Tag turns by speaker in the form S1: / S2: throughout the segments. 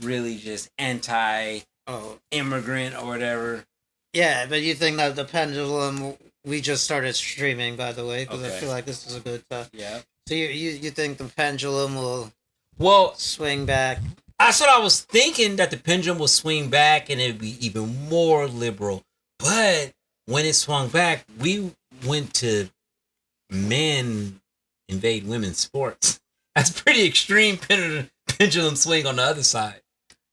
S1: really just anti-immigrant or whatever.
S2: Yeah, but you think that the pendulum? We just started streaming, by the way, because I feel like this is a good time.
S1: Yeah.
S2: So you think the pendulum will swing back?
S1: That's what I was thinking, that the pendulum will swing back and it'd be even more liberal. But when it swung back, we went to men invade women's sports. That's pretty extreme pendulum swing on the other side,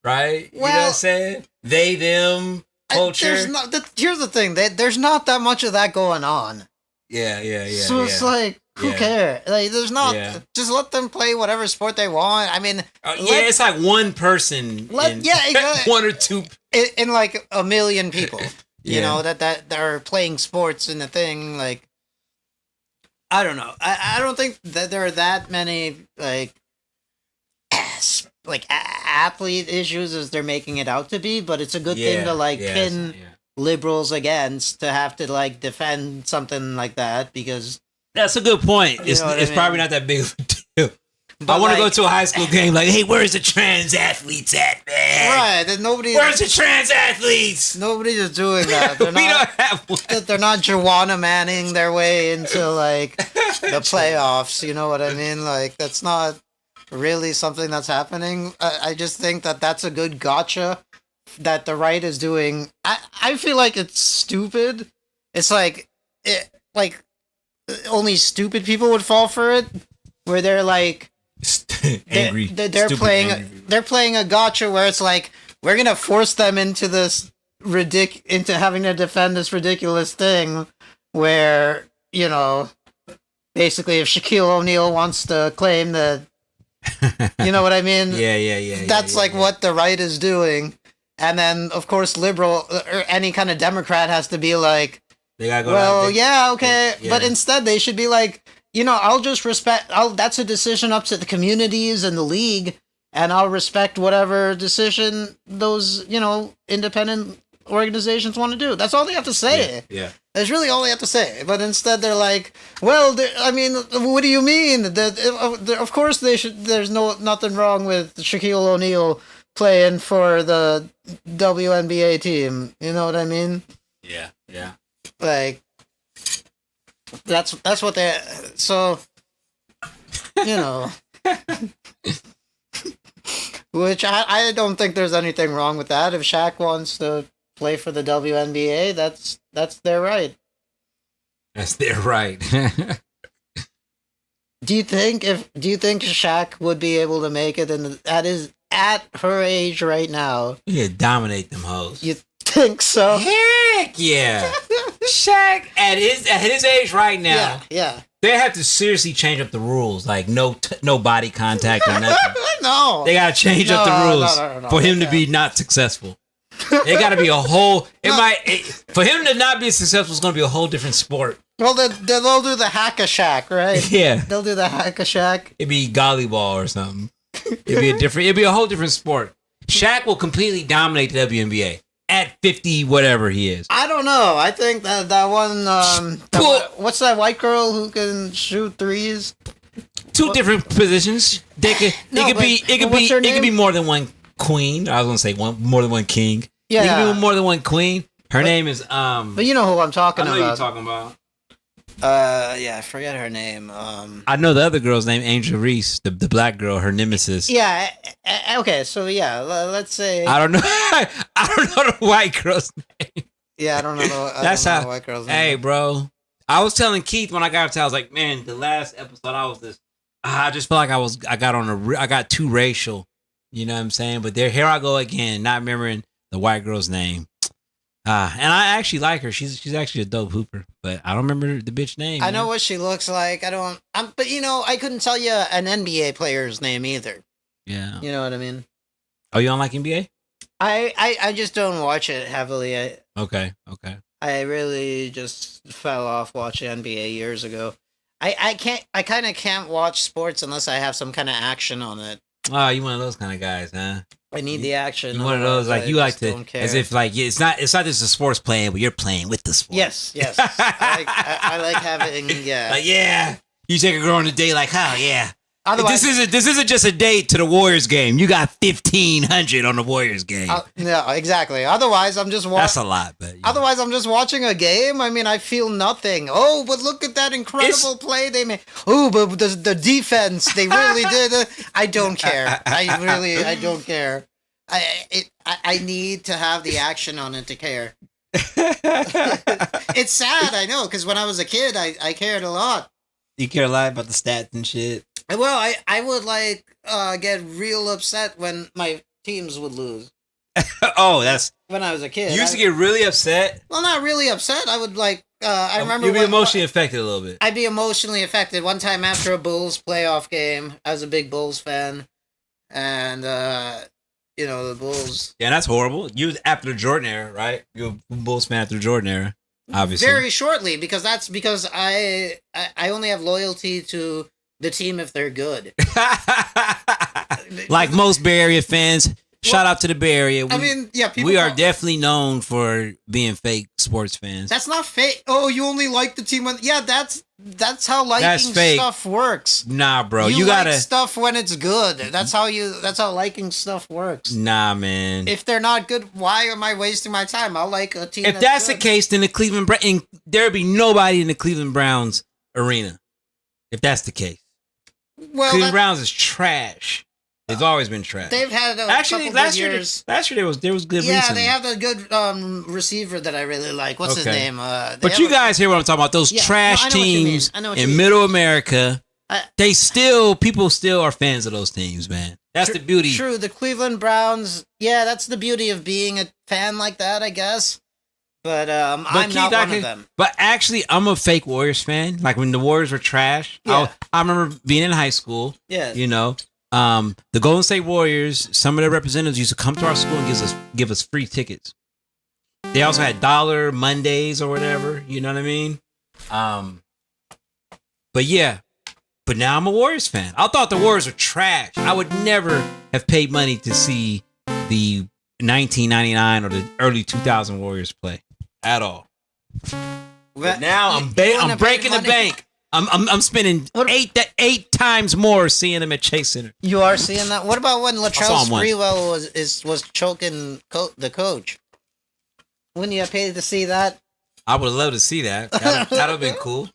S1: right?
S2: Well,
S1: you know what I'm saying? They, them, culture.
S2: Here's the thing. There's not that much of that going on.
S1: Yeah.
S2: So it's like, who cares? Like, there's not. Yeah. Just let them play whatever sport they want. I mean,
S1: it's like one person. One or two
S2: in like a million people. You know that are playing sports in the thing. Like, I don't know. I don't think that there are that many like athlete issues as they're making it out to be. But it's a good thing to pin liberals against, to have to like defend something like that, because
S1: that's a good point. It's probably not that big of a deal. But I want to go to a high school game like, hey, where's the trans athletes at, man?
S2: Right, and
S1: where's the trans athletes?
S2: Nobody's just doing that. They're
S1: don't have one.
S2: They're not Joanna Manning their way into like the playoffs. You know what I mean? Like, that's not really something that's happening. I just think that that's a good gotcha that the right is doing. I feel like it's stupid. It's like only stupid people would fall for it, where they're like
S1: angry.
S2: They're playing a gotcha where it's like, we're gonna force them into this into having to defend this ridiculous thing, where, you know, basically if Shaquille O'Neal wants to claim that, you know what I mean?
S1: Yeah.
S2: That's what the right is doing. And then, of course, liberal or any kind of Democrat has to be like,
S1: they gotta go
S2: okay. Yeah. But instead, they should be like, you know, I'll just respect. That's a decision up to the communities and the league, and I'll respect whatever decision those, you know, independent organizations want to do. That's all they have to say.
S1: Yeah.
S2: That's really all they have to say. But instead, they're like, well, I mean, what do you mean? Of course, they should. There's nothing wrong with Shaquille O'Neal playing for the WNBA team. You know what I mean?
S1: Yeah.
S2: Like, that's what they. So, you know, which I don't think there's anything wrong with that. If Shaq wants to play for the WNBA, that's their right.
S1: That's their right.
S2: Do you think Shaq would be able to make it at her age right now?
S1: He'd dominate them hoes.
S2: You think so?
S1: Heck yeah. Shaq at his age right now.
S2: Yeah.
S1: They have to seriously change up the rules, like no body contact or nothing.
S2: No.
S1: They gotta change up the rules for him to be not successful. It gotta be a whole. For him to not be successful, it's gonna be a whole different sport.
S2: Well, they'll do the hack-a-shack, right?
S1: Yeah.
S2: They'll do the hack-a-shack.
S1: It'd be golleyball or something. It'd be a whole different sport. Shaq will completely dominate the WNBA at 50, whatever he is.
S2: I don't know. I think that one, what's that white girl who can shoot threes?
S1: Two different positions. It could be more than one queen. I was gonna say more than one king.
S2: Yeah.
S1: It could be more than one queen. Her name is
S2: But you know who I'm talking about.
S1: I know who you're talking about.
S2: I forget her name.
S1: I know the other girl's name, Angel Reese, the black girl, her nemesis.
S2: Yeah. Okay. So yeah, let's say
S1: I don't know. I don't know the white girl's name.
S2: Yeah, I don't know. The white girl's name.
S1: Hey, bro. I was telling Keith when I got up to, I was like, man, the last episode I just felt like I got too racial. You know what I'm saying? But here I go again, not remembering the white girl's name. And I actually like her. She's actually a dope hooper, but I don't remember the bitch name.
S2: I know what she looks like. But you know, I couldn't tell you an NBA player's name either.
S1: Yeah.
S2: You know what I mean?
S1: Oh, you don't like NBA?
S2: I just don't watch it heavily.
S1: Okay.
S2: I really just fell off watching NBA years ago. I kind of can't watch sports unless I have some kind of action on it.
S1: Oh, you one of those kind of guys, huh?
S2: I need the action.
S1: You one of those like you like to, as if like it's not just a sports playing, but you're playing with the sport.
S2: Yes. I like having
S1: Like you take a girl on a date, like, oh yeah,
S2: Otherwise,
S1: this isn't just a date to the Warriors game. You got 1,500 on the Warriors game.
S2: yeah, exactly. Otherwise, I'm just
S1: That's a lot, but
S2: Otherwise, I'm just watching a game. I mean, I feel nothing. Oh, but look at that incredible play they made. Oh, but the defense, they really did. I don't care. I don't care. I need to have the action on it to care. It's sad, I know, because when I was a kid, I cared a lot.
S1: You care a lot about the stats and shit.
S2: Well, I would like get real upset when my teams would lose.
S1: Oh, that's
S2: when I was a kid.
S1: You used to get really upset.
S2: Well, not really upset. I would like. I remember
S1: you'd be emotionally affected a little bit.
S2: I'd be emotionally affected. One time after a Bulls playoff game, I was a big Bulls fan, and the Bulls.
S1: Yeah, that's horrible. You was after the Jordan era, right? You're a Bulls fan after the Jordan era, obviously.
S2: Very shortly, because I only have loyalty to the team if they're good.
S1: Like most Bay Area fans, shout out to the Bay Area. We are definitely known for being fake sports fans.
S2: That's not fake. Oh, you only like the team when... Yeah, that's how liking stuff works.
S1: Nah, bro.
S2: You
S1: gotta
S2: like stuff when it's good. That's how liking stuff works.
S1: Nah, man.
S2: If they're not good, why am I wasting my time? I'll like a team.
S1: If that's the case, then the Cleveland Browns, there'd be nobody in the Cleveland Browns arena. If that's the case.
S2: Well,
S1: Cleveland Browns is trash. They've always been trash.
S2: They've had
S1: actually last year. Last year there was good.
S2: Yeah,
S1: recently.
S2: they have a good receiver that I really like. What's his name?
S1: But you guys hear what I'm talking about? Those trash teams in Middle America. People still are fans of those teams, man. That's the beauty.
S2: True, the Cleveland Browns. Yeah, that's the beauty of being a fan like that, I guess. But I'm not one of them.
S1: But actually, I'm a fake Warriors fan. Like when the Warriors were trash, I remember being in high school.
S2: Yeah,
S1: the Golden State Warriors. Some of their representatives used to come to our school and give us free tickets. They also had $1 Mondays or whatever. You know what I mean? But now I'm a Warriors fan. I thought the Warriors were trash. I would never have paid money to see the 1999 or the early 2000 Warriors play at all. But now I'm breaking the bank. I'm spending eight times more seeing them at Chase Center.
S2: You are seeing that? What about when Latrell Sprewell was choking the coach? Wouldn't you have paid to see that?
S1: I would have loved to see that. That'd have been cool.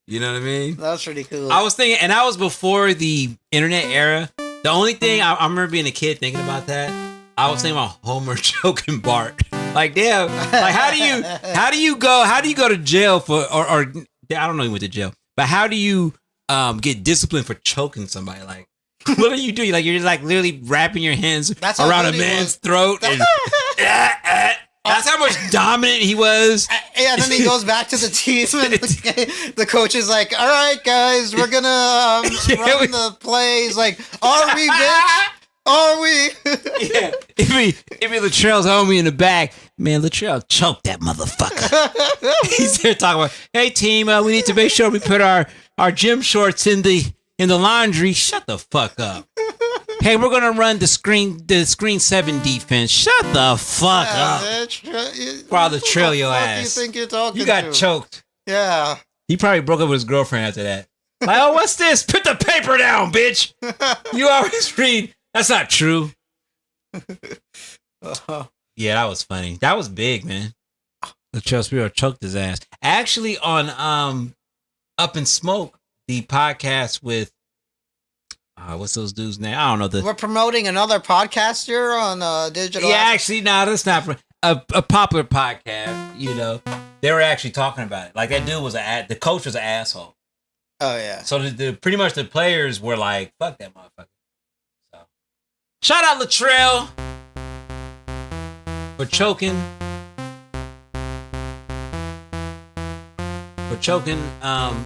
S1: You know what I mean?
S2: That was pretty cool.
S1: I was thinking, and that was before the internet era. The only thing I remember being a kid thinking about that, I was thinking about Homer choking Bart. Like, damn, like how do you go to jail for or I don't know you went to jail, but how do you get disciplined for choking somebody? Like, what are you doing? Like, you're like literally wrapping your hands around a man's throat and that's how much dominant he was.
S2: And then he goes back to the team and the coach is like, all right, guys, we're going to run the plays. Like, are we, bitch? Are we?
S1: Yeah. If he Latrell's homie in the back, man, Latrell choked that motherfucker. He's there talking about, hey, team, we need to make sure we put our gym shorts in the laundry. Shut the fuck up. Hey, we're gonna run the screen 7 defense. Shut the fuck up. While the trail your ass.
S2: You think you're talking
S1: You got choked.
S2: Yeah.
S1: He probably broke up with his girlfriend after that. Like, oh, what's this? Put the paper down, bitch. You always read. That's not true. Yeah, that was funny. That was big, man. The Sprewell choked his ass. Actually, on Up in Smoke, the podcast with what's those dudes' name? I don't know.
S2: We're promoting another podcast here on digital.
S1: Yeah, actually, no, that's not a popular podcast. You know, they were actually talking about it. Like that dude was the coach was an asshole.
S2: Oh yeah.
S1: So pretty much the players were like, "Fuck that motherfucker." So, shout out Latrell for choking.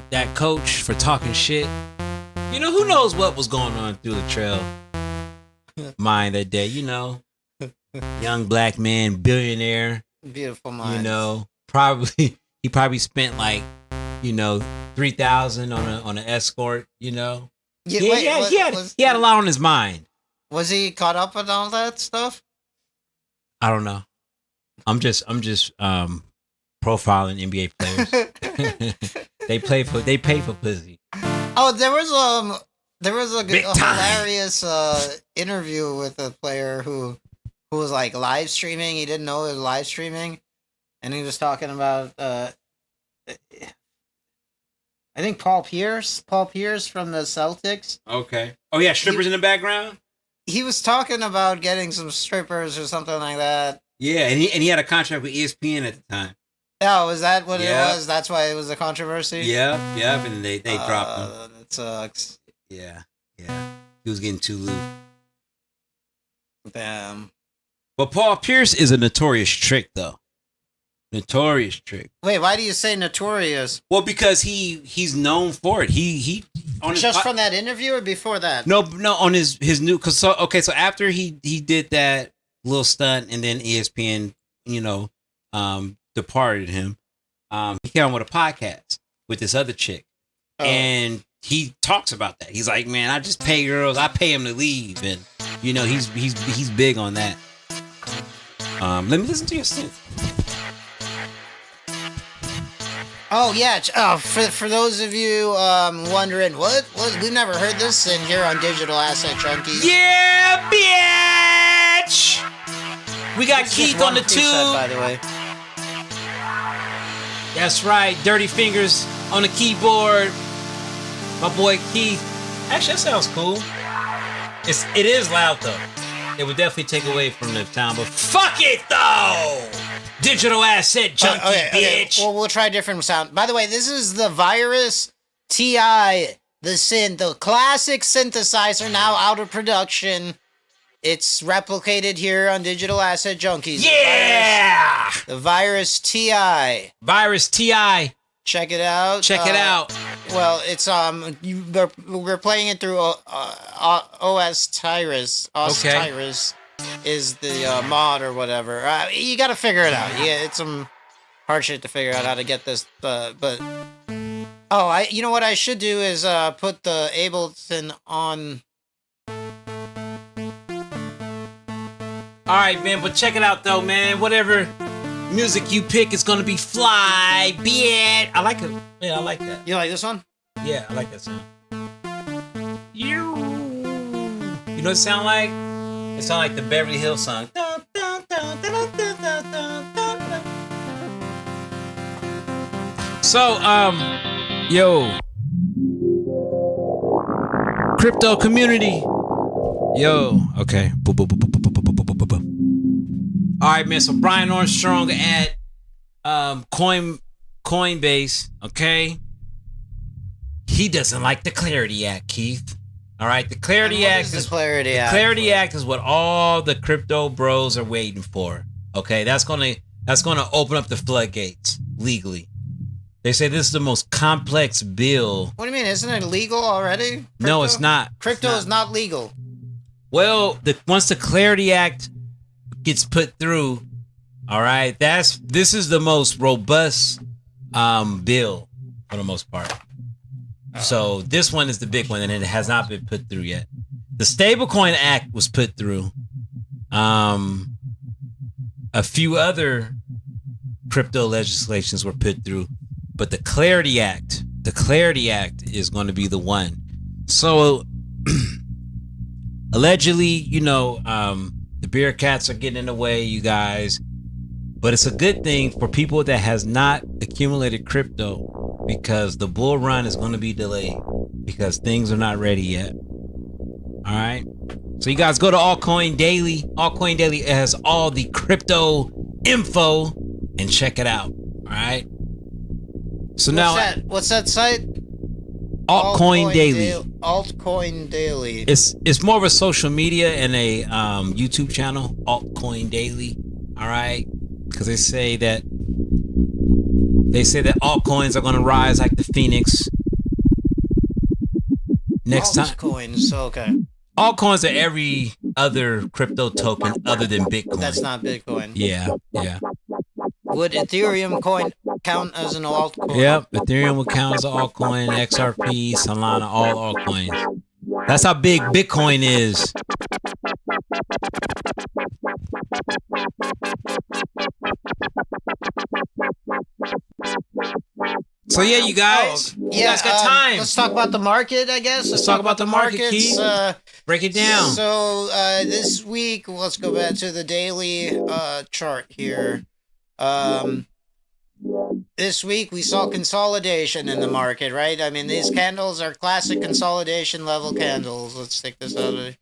S1: That coach for talking shit. You know, who knows what was going on through Latrell mind that day, you know. Young black man, billionaire.
S2: Beautiful mind.
S1: You know, he probably spent like, you know, $3,000 on an escort, you know.
S2: Yeah,
S1: he had a lot on his mind.
S2: Was he caught up with all that stuff?
S1: I don't know. I'm just profiling NBA players. They pay for pussy.
S2: Oh, there was There was a
S1: Big time.
S2: hilarious interview with a player who was like live streaming. He didn't know he was live streaming, and he was talking about I think Paul Pierce from the Celtics.
S1: Okay. Oh yeah, strippers in the background.
S2: He was talking about getting some strippers or something like that.
S1: Yeah, and he had a contract with ESPN at the time.
S2: Oh, is that what
S1: Yep.
S2: it was? That's why it was a controversy?
S1: Yep, and they dropped him.
S2: That sucks.
S1: Yeah. He was getting too loose.
S2: Damn.
S1: But Paul Pierce is a notorious trick, though. Notorious trick.
S2: Wait, why do you say notorious?
S1: Well, because he's known for it. He on his
S2: Just from that interview or before that?
S1: No, on his new. Cause so after he did that little stunt, and then ESPN, departed him. He came on with a podcast with this other chick, and he talks about that. He's like, man, I just pay girls. I pay him to leave, and he's big on that. Let me listen to your synth.
S2: Oh yeah. For those of you wondering, what we've never heard this in here on Digital Asset Junkies.
S1: Yeah, bitch. We got Keith on the tube.
S2: By the way.
S1: That's right. Dirty Fingers on the keyboard. My boy Keith. Actually, that sounds cool. It is loud though. It would definitely take away from the sound, but fuck it though. Digital Asset Junkie, bitch.
S2: Well, we'll try a different sound. By the way, this is the Virus TI, the classic synthesizer now out of production. It's replicated here on Digital Asset Junkies.
S1: Yeah!
S2: The Virus TI.
S1: Virus TI.
S2: Check it out.
S1: Check it out.
S2: Well, it's we're playing it through OS Tyrus.
S1: Okay.
S2: Tyrus is the mod or whatever. You got to figure it out. Yeah, it's some hard shit to figure out how to get this. But you know what I should do is put the Ableton on.
S1: All right, man. But check it out though, man. Whatever music you pick is gonna be fly, bitch. I like it. Yeah, I like that.
S2: You like this one?
S1: Yeah, I like that sound. You know what it sound like? It sound like the Beverly Hills song. So, yo, crypto community, yo, okay. All right, man. So Brian Armstrong at Coinbase, okay. He doesn't like the Clarity Act, Keith. All right, the Clarity Act is
S2: Clarity
S1: Act is what all the crypto bros are waiting for. Okay, that's gonna open up the floodgates legally. They say this is the most complex bill.
S2: What do you mean? Isn't it legal already? Crypto?
S1: No, it's not.
S2: Crypto is not legal.
S1: Well, once the Clarity Act gets put through, all right, this is the most robust bill for the most part. So this one is the big one, and it has not been put through yet. The Stablecoin Act was put through. A few other crypto legislations were put through, but the Clarity Act is going to be the one. So allegedly, the beer cats are getting in the way, you guys. But it's a good thing for people that has not accumulated crypto, because the bull run is going to be delayed because things are not ready yet. All right. So you guys go to Altcoin Daily. Altcoin Daily has all the crypto info and check it out. All right. So
S2: What's that site?
S1: Altcoin Daily.
S2: Altcoin Daily.
S1: It's more of a social media and a YouTube channel. Altcoin Daily. All right. Because they say that altcoins are going to rise like the phoenix next time.
S2: Altcoins, okay.
S1: Altcoins are every other crypto token other than Bitcoin.
S2: That's not Bitcoin.
S1: Yeah.
S2: Would Ethereum coin count as an altcoin?
S1: Yep, Ethereum will count as an altcoin. XRP, Solana, all altcoins. That's how big Bitcoin is. So yeah, you guys. You guys got time.
S2: Let's talk about the market, I guess.
S1: Let's talk about the market,
S2: markets.
S1: Keith. Break it down.
S2: So this week, let's go back to the daily chart here. This week we saw consolidation in the market, right? I mean, these candles are classic consolidation level candles. Let's take this out of.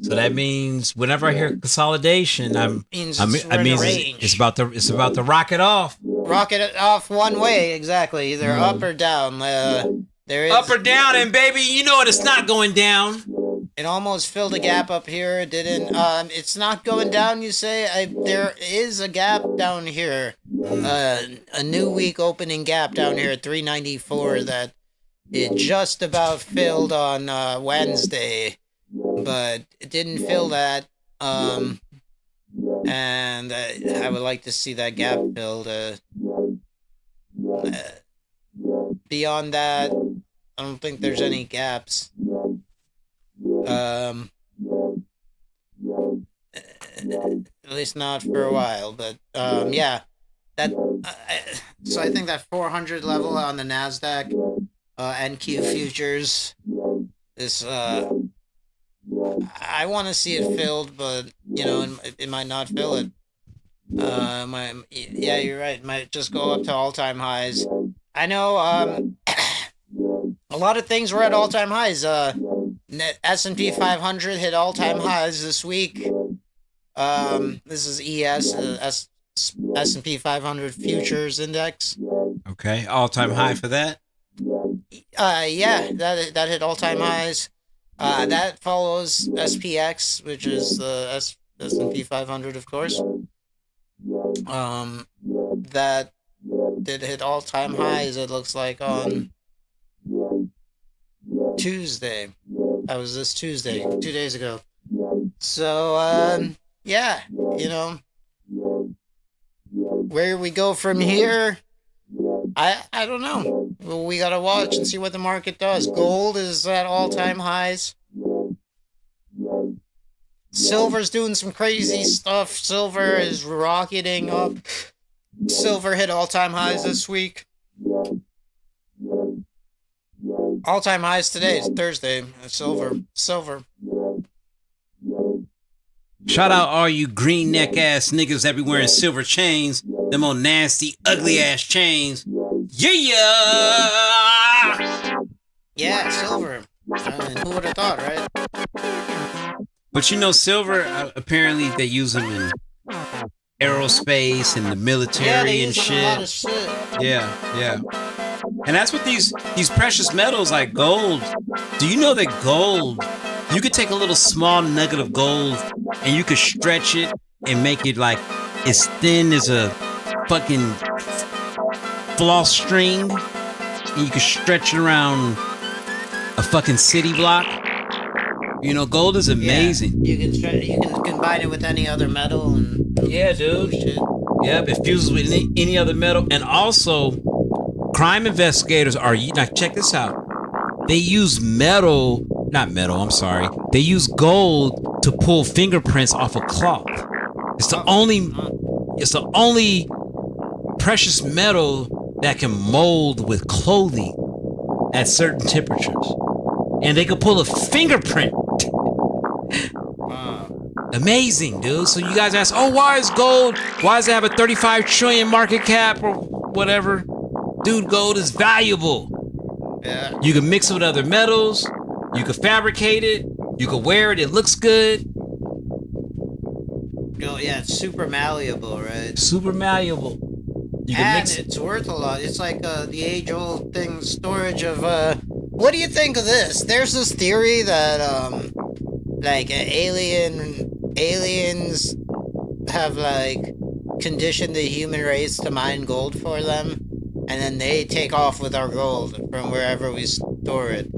S1: So that means whenever I hear consolidation, it's about to rocket off.
S2: Rocket off one way, exactly, either up or down. There is
S1: up or down, and baby, you know it's not going down.
S2: It almost filled a gap up here. It didn't. It's not going down. You say there is a gap down here. A new week opening gap down here at 394 that it just about filled on Wednesday, but it didn't fill that. And I would like to see that gap filled. Beyond that, I don't think there's any gaps. At least not for a while, but yeah, that. So I think that 400 level on the Nasdaq NQ futures is. I want to see it filled, but you know, it might not fill it. Yeah, you're right. It might just go up to all-time highs. I know. A lot of things were at all-time highs. S&P 500 hit all-time highs this week. This is S&P 500 futures index.
S1: Okay, all-time high for that.
S2: Yeah, that hit all-time highs. That follows SPX, which is the S&P 500, of course. That did hit all-time highs. It looks like on Tuesday. That was this Tuesday, 2 days ago. So, yeah, you know, where we go from here, I don't know. Well, we gotta watch and see what the market does. Gold is at all-time highs. Silver's doing some crazy stuff. Silver is rocketing up. Silver hit all-time highs this week. All-time highs today. It's Thursday. Silver.
S1: Shout out all you green neck ass niggas that be wearing silver chains. Them old nasty, ugly ass chains. Yeah!
S2: Yeah, silver. Who would have thought, right?
S1: But you know, silver, apparently they use them in aerospace and the military and shit.
S2: A lot of shit.
S1: Yeah. And that's what these precious metals like gold. Do you know that gold, you could take a little small nugget of gold and you could stretch it and make it like as thin as a fucking floss string, and you could stretch it around a fucking city block. You know, gold is amazing.
S2: Yeah, you can combine it with any other metal and
S1: yeah, dude.
S2: Shit.
S1: Yep, it fuses with any other metal. And also, crime investigators now check this out. They use they use gold to pull fingerprints off of cloth. It's the only precious metal that can mold with clothing at certain temperatures. And they could pull a fingerprint. Amazing, dude. So you guys ask, why does it have a 35 trillion market cap or whatever? Dude, gold is valuable.
S2: Yeah.
S1: You can mix it with other metals. You can fabricate it. You can wear it. It looks good.
S2: Yeah, it's super malleable, right?
S1: Super malleable. You can mix it.
S2: It's worth a lot. It's like the age-old thing, storage of... What do you think of this? There's this theory that, like, aliens have, like, conditioned the human race to mine gold for them, and then they take off with our gold from wherever we store it.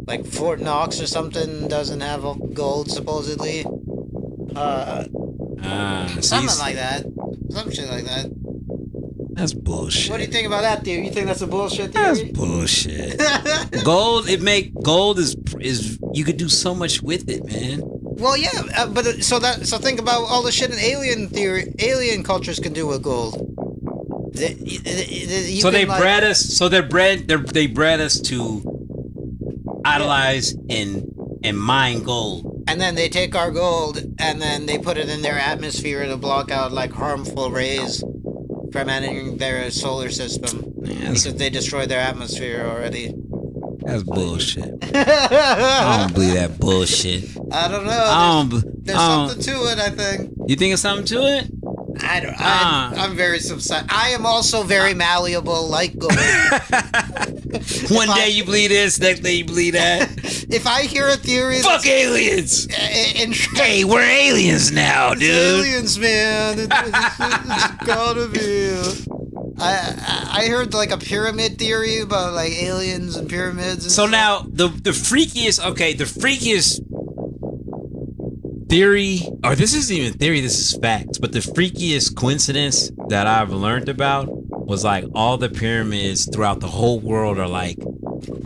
S2: Like, Fort Knox or something doesn't have gold, supposedly. Something like that. Some shit like that.
S1: That's bullshit.
S2: What do you think about that theory? You think that's a bullshit theory?
S1: That's bullshit. Gold is you could do so much with it, man.
S2: Well, yeah, so think about all the shit an alien cultures can do with gold.
S1: So they bred us. So they bred us to idolize and mine gold.
S2: And then they take our gold and then they put it in their atmosphere to block out like harmful rays from entering their solar system because they destroyed their atmosphere already.
S1: That's bullshit. I don't believe that bullshit.
S2: I don't know. There's something to it, I think.
S1: You think it's something to it?
S2: I'm very subsided. I am also very malleable, like gold.
S1: One day you believe this, next day you believe that.
S2: If I hear a theory,
S1: fuck aliens. Hey, we're aliens now, dude.
S2: Aliens, man. It's gotta be. I heard like a pyramid theory about like aliens and pyramids. And
S1: so stuff. Now the freakiest theory, or this isn't even theory, this is facts, but the freakiest coincidence that I've learned about was like all the pyramids throughout the whole world are like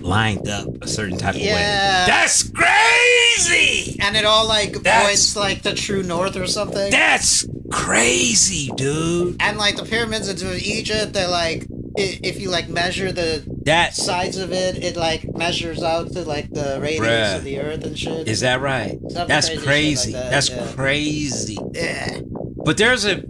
S1: lined up a certain type of way. That's crazy!
S2: And it all like points like the true north or something.
S1: That's crazy, dude.
S2: And like the pyramids in Egypt, they're like, if you like measure the sides of it, it like measures out to like the radius of the earth and shit.
S1: Is that right? That's crazy. Like that's crazy.
S2: Yeah.
S1: But there's a,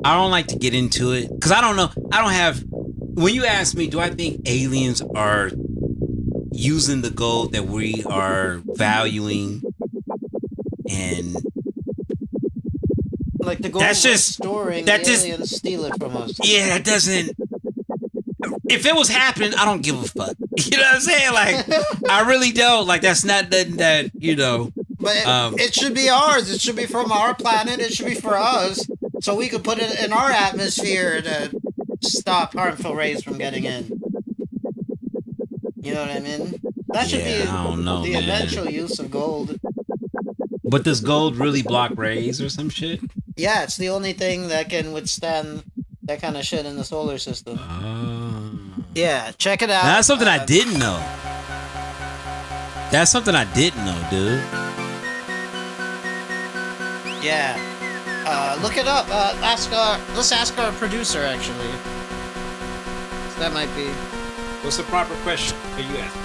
S1: I don't like to get into it because I don't know. I don't have. When you ask me, do I think aliens are using the gold that we are valuing and
S2: like the gold
S1: that's just
S2: storing, the aliens steal it from us.
S1: Yeah, that doesn't. If it was happening, I don't give a fuck. You know what I'm saying? Like, I really don't. Like, that's not that.
S2: But it should be ours. It should be from our planet. It should be for us. So we could put it in our atmosphere to stop harmful rays from getting in. You know what I mean? That should be
S1: I don't know,
S2: the eventual use of gold.
S1: But does gold really block rays or some shit?
S2: Yeah, it's the only thing that can withstand that kind of shit in the solar system. Yeah, check it out.
S1: Now, that's something I didn't know. That's something I didn't know, dude.
S2: Yeah. Look it up. Let's ask our producer, actually. So that might be...
S1: What's the proper question? Are you asking?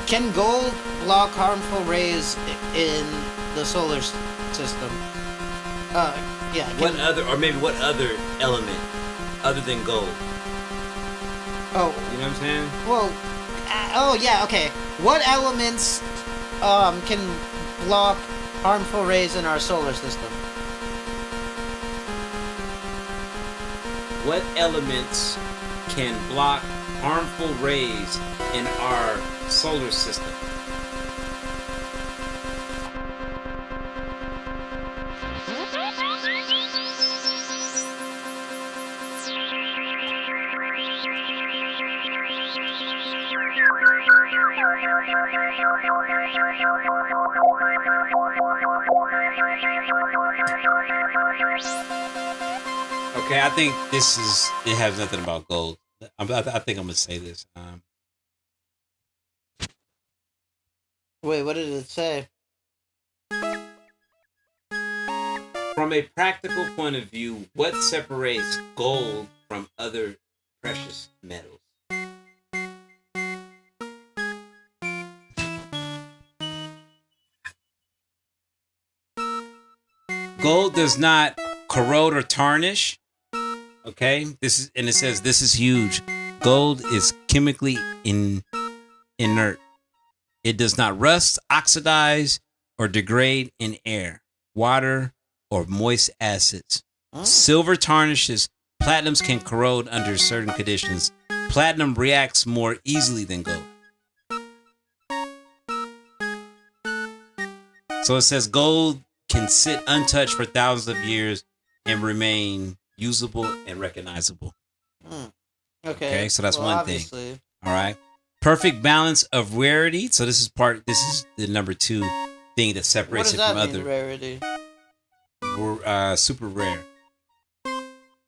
S2: Can gold block harmful rays in the solar system? Yeah.
S1: What other element other than gold?
S2: Oh.
S1: You know what I'm saying?
S2: Well, yeah, okay. What elements can block harmful rays in our solar system?
S1: What elements can block harmful rays in our solar system? Okay, I think it has nothing about gold. I think I'm gonna say this.
S2: Wait, what did it say?
S1: From a practical point of view, what separates gold from other precious metals? Gold does not corrode or tarnish. Okay, it says this is huge. Gold is chemically inert. It does not rust, oxidize, or degrade in air, water, or moist acids. Silver tarnishes. Platinums can corrode under certain conditions. Platinum reacts more easily than gold. So it says gold can sit untouched for thousands of years and remain usable and recognizable. Okay, so that's one thing. All right. Perfect balance of rarity. So this is the number 2 thing that separates it from other.
S2: Rarity?
S1: Super rare.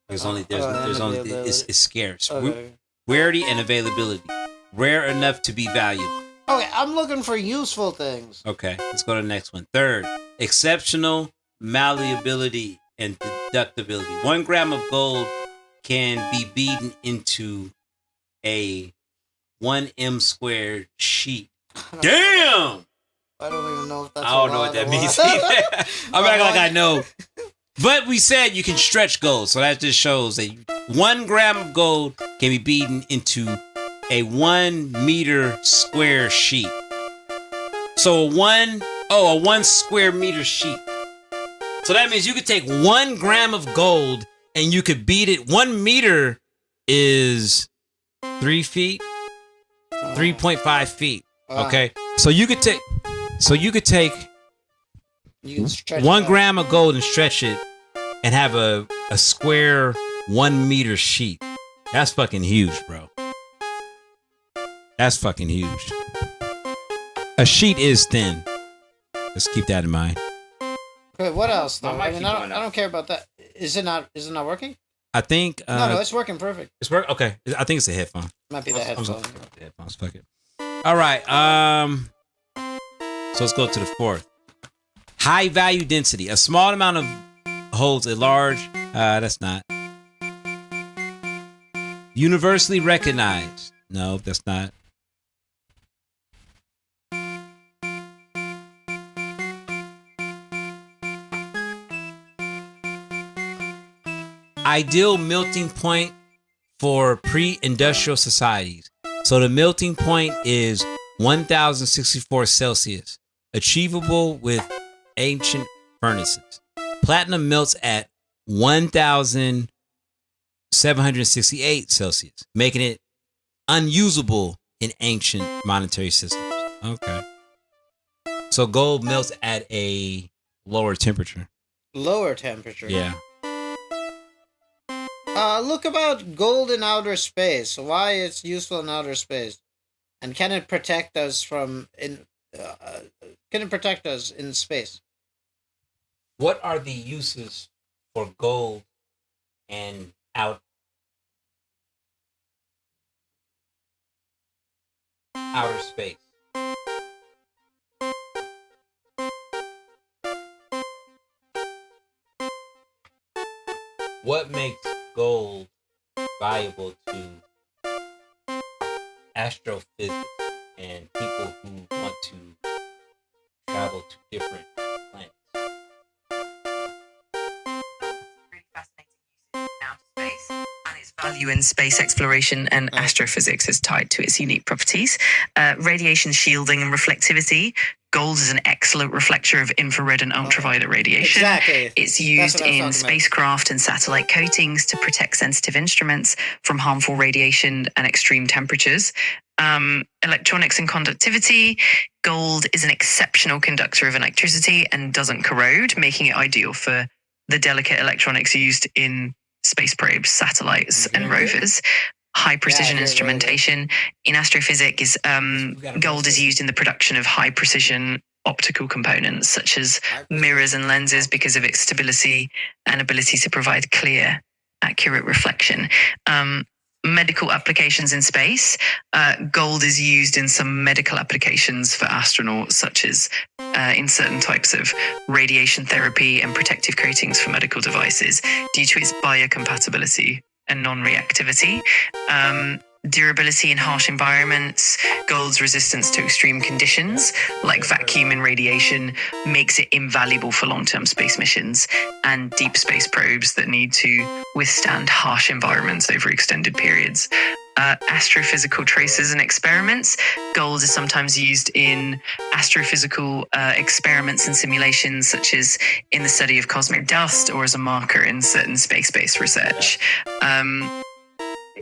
S1: It's scarce.
S2: Okay.
S1: Rarity and availability. Rare enough to be valued.
S2: Okay, I'm looking for useful things.
S1: Okay, let's go to the next one. Third, exceptional malleability and deductibility. 1 gram of gold can be beaten into a 1 m squared sheet. Damn!
S2: I don't even know if that's.
S1: I don't know what that means either. I'm acting like I know. But we said you can stretch gold, so that just shows that 1 gram of gold can be beaten into a 1 meter square sheet. So a 1 square meter sheet. So that means you could take 1 gram of gold and you could beat it. 1 meter is 3 feet, 3.5 feet. Okay, so you could take.
S2: You can stretch
S1: 1 gram of gold and stretch it and have a square 1 meter sheet. That's fucking huge, bro. That's fucking huge. A sheet is thin. Let's keep that in mind.
S2: Okay, what else though? I mean, I don't care about that. Is it not working?
S1: I think
S2: No, it's working perfect.
S1: It's work. Okay, I think it's a headphone.
S2: Might be the headphone.
S1: The headphones. Fuck it. All right. So let's go to the fourth. High value density. A small amount of holds a large. That's not. Universally recognized. No, that's not. Ideal melting point for pre-industrial societies. So the melting point is 1064 Celsius, achievable with ancient furnaces. Platinum melts at 1768 Celsius, making it unusable in ancient monetary systems. Okay. So gold melts at a lower temperature.
S2: Lower temperature.
S1: Yeah.
S2: Look about gold in outer space. Why it's useful in outer space, and can it protect us from Can it protect us in space?
S1: What are the uses for gold and outer space? What makes gold valuable to astrophysics and people who want to travel to different planets?
S3: Really fascinating use in outer space, and its value in space exploration and astrophysics is tied to its unique properties. Radiation shielding and reflectivity. Gold is an excellent reflector of infrared and ultraviolet radiation.
S2: Exactly.
S3: It's used in spacecraft and satellite coatings to protect sensitive instruments from harmful radiation and extreme temperatures. Electronics and conductivity. Gold is an exceptional conductor of electricity and doesn't corrode, making it ideal for the delicate electronics used in space probes, satellites, and rovers. High precision instrumentation. In astrophysics, gold is used in the production of high precision optical components such as mirrors and lenses because of its stability and ability to provide clear, accurate reflection. Medical applications in space. Gold is used in some medical applications for astronauts, such as in certain types of radiation therapy and protective coatings for medical devices due to its biocompatibility and non-reactivity. Durability in harsh environments. Gold's resistance to extreme conditions like vacuum and radiation makes it invaluable for long-term space missions and deep space probes that need to withstand harsh environments over extended periods. Astrophysical traces and experiments. Gold is sometimes used in astrophysical experiments and simulations, such as in the study of cosmic dust or as a marker in certain space-based research.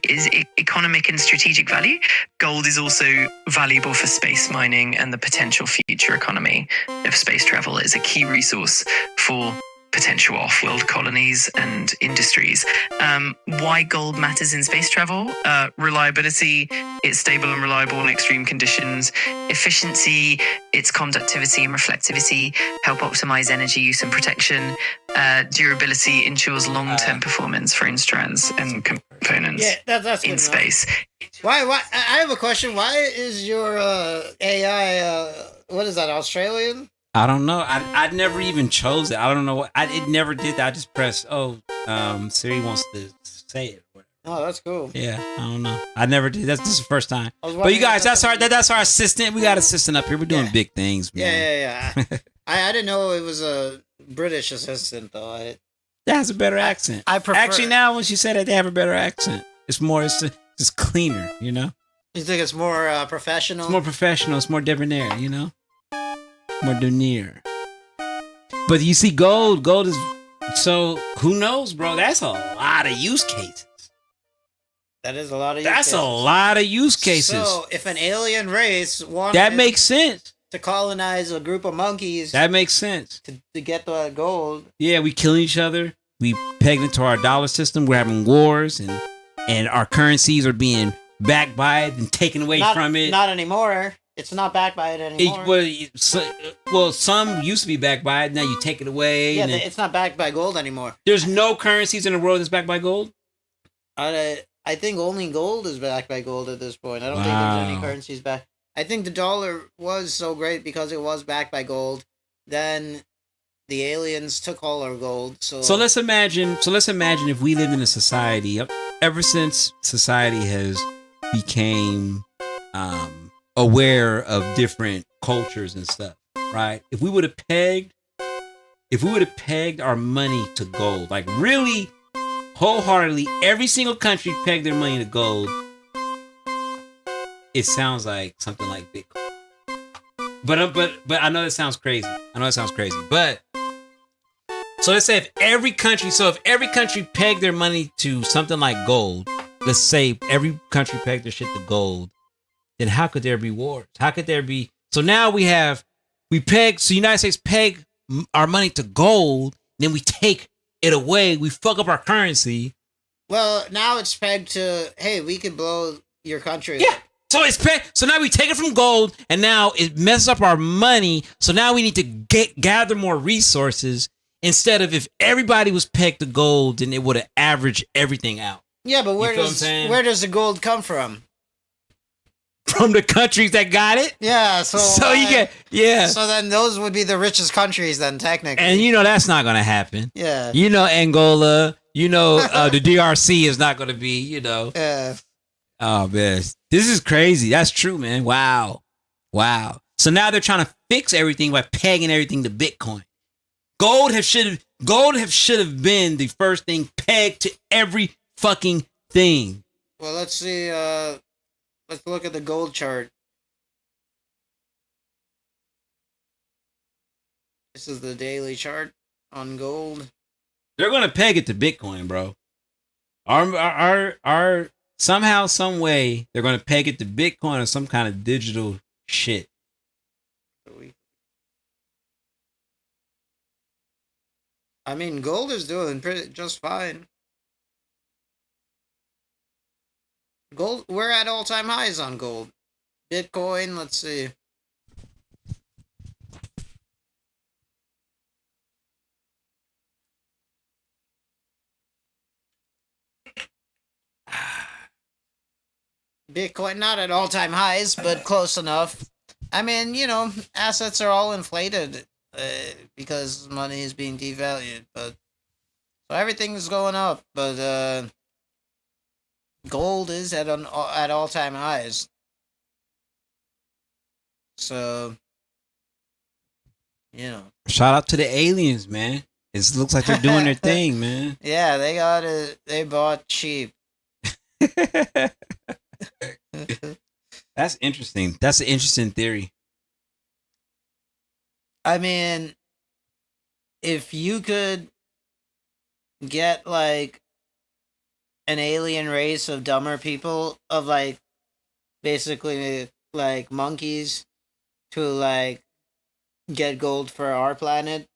S3: Is economic and strategic value. Gold is also valuable for space mining and the potential future economy of space travel. It is a key resource for potential off-world colonies and industries. Why gold matters in space travel? Reliability, it's stable and reliable in extreme conditions. Efficiency, its conductivity and reflectivity help optimize energy use and protection. Durability ensures long-term performance for instruments and components
S2: that's
S3: in space.
S2: Why? I have a question. Why is your AI? What is that? Australian?
S1: I don't know. I never even chose it. I don't know what. It never did that. I just pressed. Siri wants to say it.
S2: Oh, that's cool.
S1: Yeah, I don't know. I never did. This is the first time.
S2: But
S1: you guys, that's our assistant. We got assistant up here. We're doing big things, man.
S2: Yeah. I didn't know it was a British assistant though.
S1: That has a better accent.
S2: I prefer.
S1: Actually, now when she said it, they have a better accent. It's just cleaner, you know.
S2: You think it's more professional?
S1: It's more professional. It's more debonair, you know. More debonair. But you see, gold is so. Who knows, bro? That's a lot of use cases.
S2: That is a lot of use
S1: That's
S2: cases.
S1: a lot of use cases.
S2: So, if an alien race wanted
S1: that makes sense
S2: to colonize a group of monkeys,
S1: that makes sense
S2: to get the gold.
S1: Yeah, we kill each other. We pegged into our dollar system. We're having wars, and our currencies are being backed by it and taken away from it.
S2: Not anymore. It's not backed by it anymore.
S1: Some used to be backed by it. Now you take it away.
S2: Yeah, it's not backed by gold anymore.
S1: There's no currencies in the world that's backed by gold?
S2: I think only gold is backed by gold at this point. I don't think there's any currencies backed. I think the dollar was so great because it was backed by gold. Then the aliens took all our gold. So
S1: let's imagine if we lived in a society ever since society has became aware of different cultures and stuff, right? If we would have pegged our money to gold, like really wholeheartedly, every single country pegged their money to gold, it sounds like something like Bitcoin. But I know that sounds crazy. But so let's say if every country pegged their money to something like gold, let's say every country pegged their shit to gold, then how could there be wars? How could there be? So now the United States peg our money to gold, then we take it away. We fuck up our currency.
S2: Well, now it's pegged to, hey, we could blow your country.
S1: Yeah. So it's pegged. So now we take it from gold, and now it messes up our money. So now we need to gather more resources instead of if everybody was pegged to gold, then it would have averaged everything out.
S2: Yeah, but where does the gold come from?
S1: From the countries that got it.
S2: Yeah, so
S1: you get
S2: So then those would be the richest countries then technically.
S1: And that's not gonna happen.
S2: Yeah.
S1: Angola, the DRC is not gonna be,
S2: Yeah.
S1: Oh man. This is crazy. That's true, man. Wow. So now they're trying to fix everything by pegging everything to Bitcoin. Gold should have been the first thing pegged to every fucking thing.
S2: Well, let's see. Let's look at the gold chart. This is the daily chart on gold.
S1: They're gonna peg it to Bitcoin, bro. Our somehow, some way, they're gonna peg it to Bitcoin or some kind of digital shit.
S2: I mean, gold is doing just fine. Gold, we're at all-time highs on gold. Bitcoin, let's see. Bitcoin, not at all-time highs, but close enough. I mean, assets are all inflated because money is being devalued, but so everything is going up, but gold is at all-time highs. So,
S1: shout out to the aliens, man. It looks like they're doing their thing, man.
S2: Yeah, they bought cheap.
S1: That's interesting. That's an interesting theory.
S2: I mean, if you could get like an alien race of dumber people, of like basically like monkeys, to like get gold for our planet,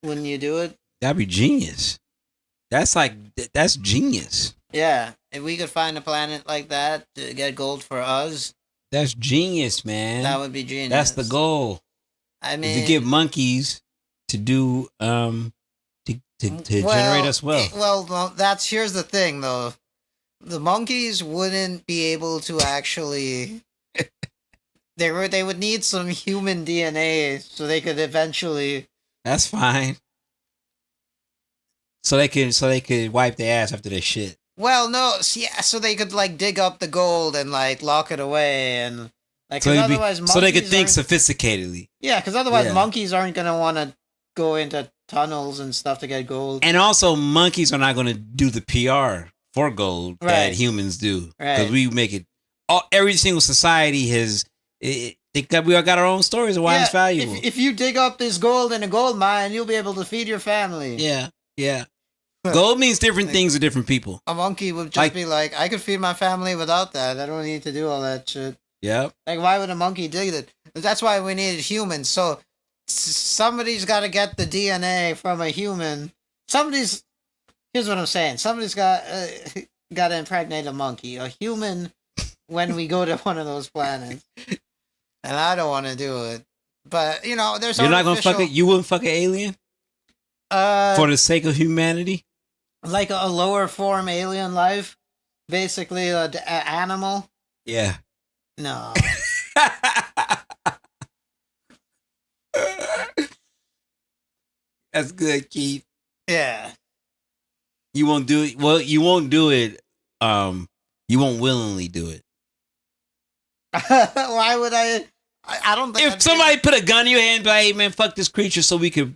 S2: wouldn't you do it?
S1: That'd be genius. That's genius.
S2: Yeah, if we could find a planet like that to get gold for us,
S1: that's genius, man.
S2: That would be genius.
S1: That's the goal.
S2: I mean,
S1: to get monkeys to do to generate us wealth.
S2: Well, here's the thing though. the monkeys wouldn't be able to actually. They would need some human DNA so they could eventually.
S1: That's fine. So they could wipe their ass after their shit.
S2: Well, no, yeah, so they could like dig up the gold and like lock it away and like.
S1: So,
S2: 'Cause otherwise,
S1: so they could
S2: monkeys
S1: think
S2: aren't-
S1: sophisticatedly.
S2: Yeah, because otherwise
S1: Yeah.
S2: monkeys aren't gonna want to go into tunnels and stuff to get gold.
S1: And also, monkeys are not going to do the PR for gold
S2: Right.
S1: that humans do. Because
S2: Right.
S1: we make it. Every single society has. We all got our own stories of why it's valuable.
S2: If you dig up this gold in a gold mine, you'll be able to feed your family.
S1: Yeah. Gold means different things to different people.
S2: A monkey would just
S1: Like-
S2: be like, I could feed my family without that. I don't need to do all that shit.
S1: Yep.
S2: Like, why would a monkey dig it? That's why we needed humans. So somebody's got to get the DNA from a human. Here's what I'm saying. Somebody's got to impregnate a monkey, a human, when we go to one of those planets. And I don't want to do it. But, you know, there's
S1: You're not going to
S2: artificial-
S1: fuck it? You wouldn't fuck an alien? For the sake of humanity?
S2: like a lower form alien life, basically an animal.
S1: Yeah.
S2: No.
S1: That's good, Keith.
S2: Yeah.
S1: You won't do it. Well, you won't do it. You won't willingly do it.
S2: Why would I don't think.
S1: If somebody put a gun in your hand, and be like, hey man, fuck this creature, so we could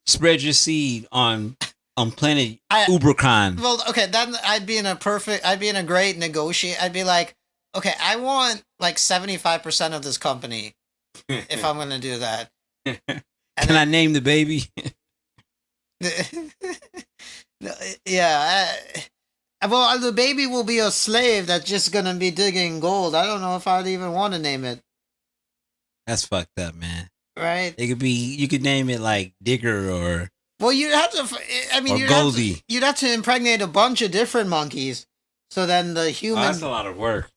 S1: spread your seed on planet Ubercon.
S2: Well, okay, then I'd be in a great negotiate. I'd be like, okay, I want like 75% of this company if I'm gonna do that.
S1: Can I name the baby?
S2: Yeah. Well, the baby will be a slave that's just gonna be digging gold. I don't know if I'd even want to name it.
S1: That's fucked up, man.
S2: Right?
S1: It could be. You could name it like Digger or
S2: Well, you'd have to. I mean,
S1: Or Goldie.
S2: you'd have to impregnate a bunch of different monkeys. So then the human.
S1: that's a lot of work.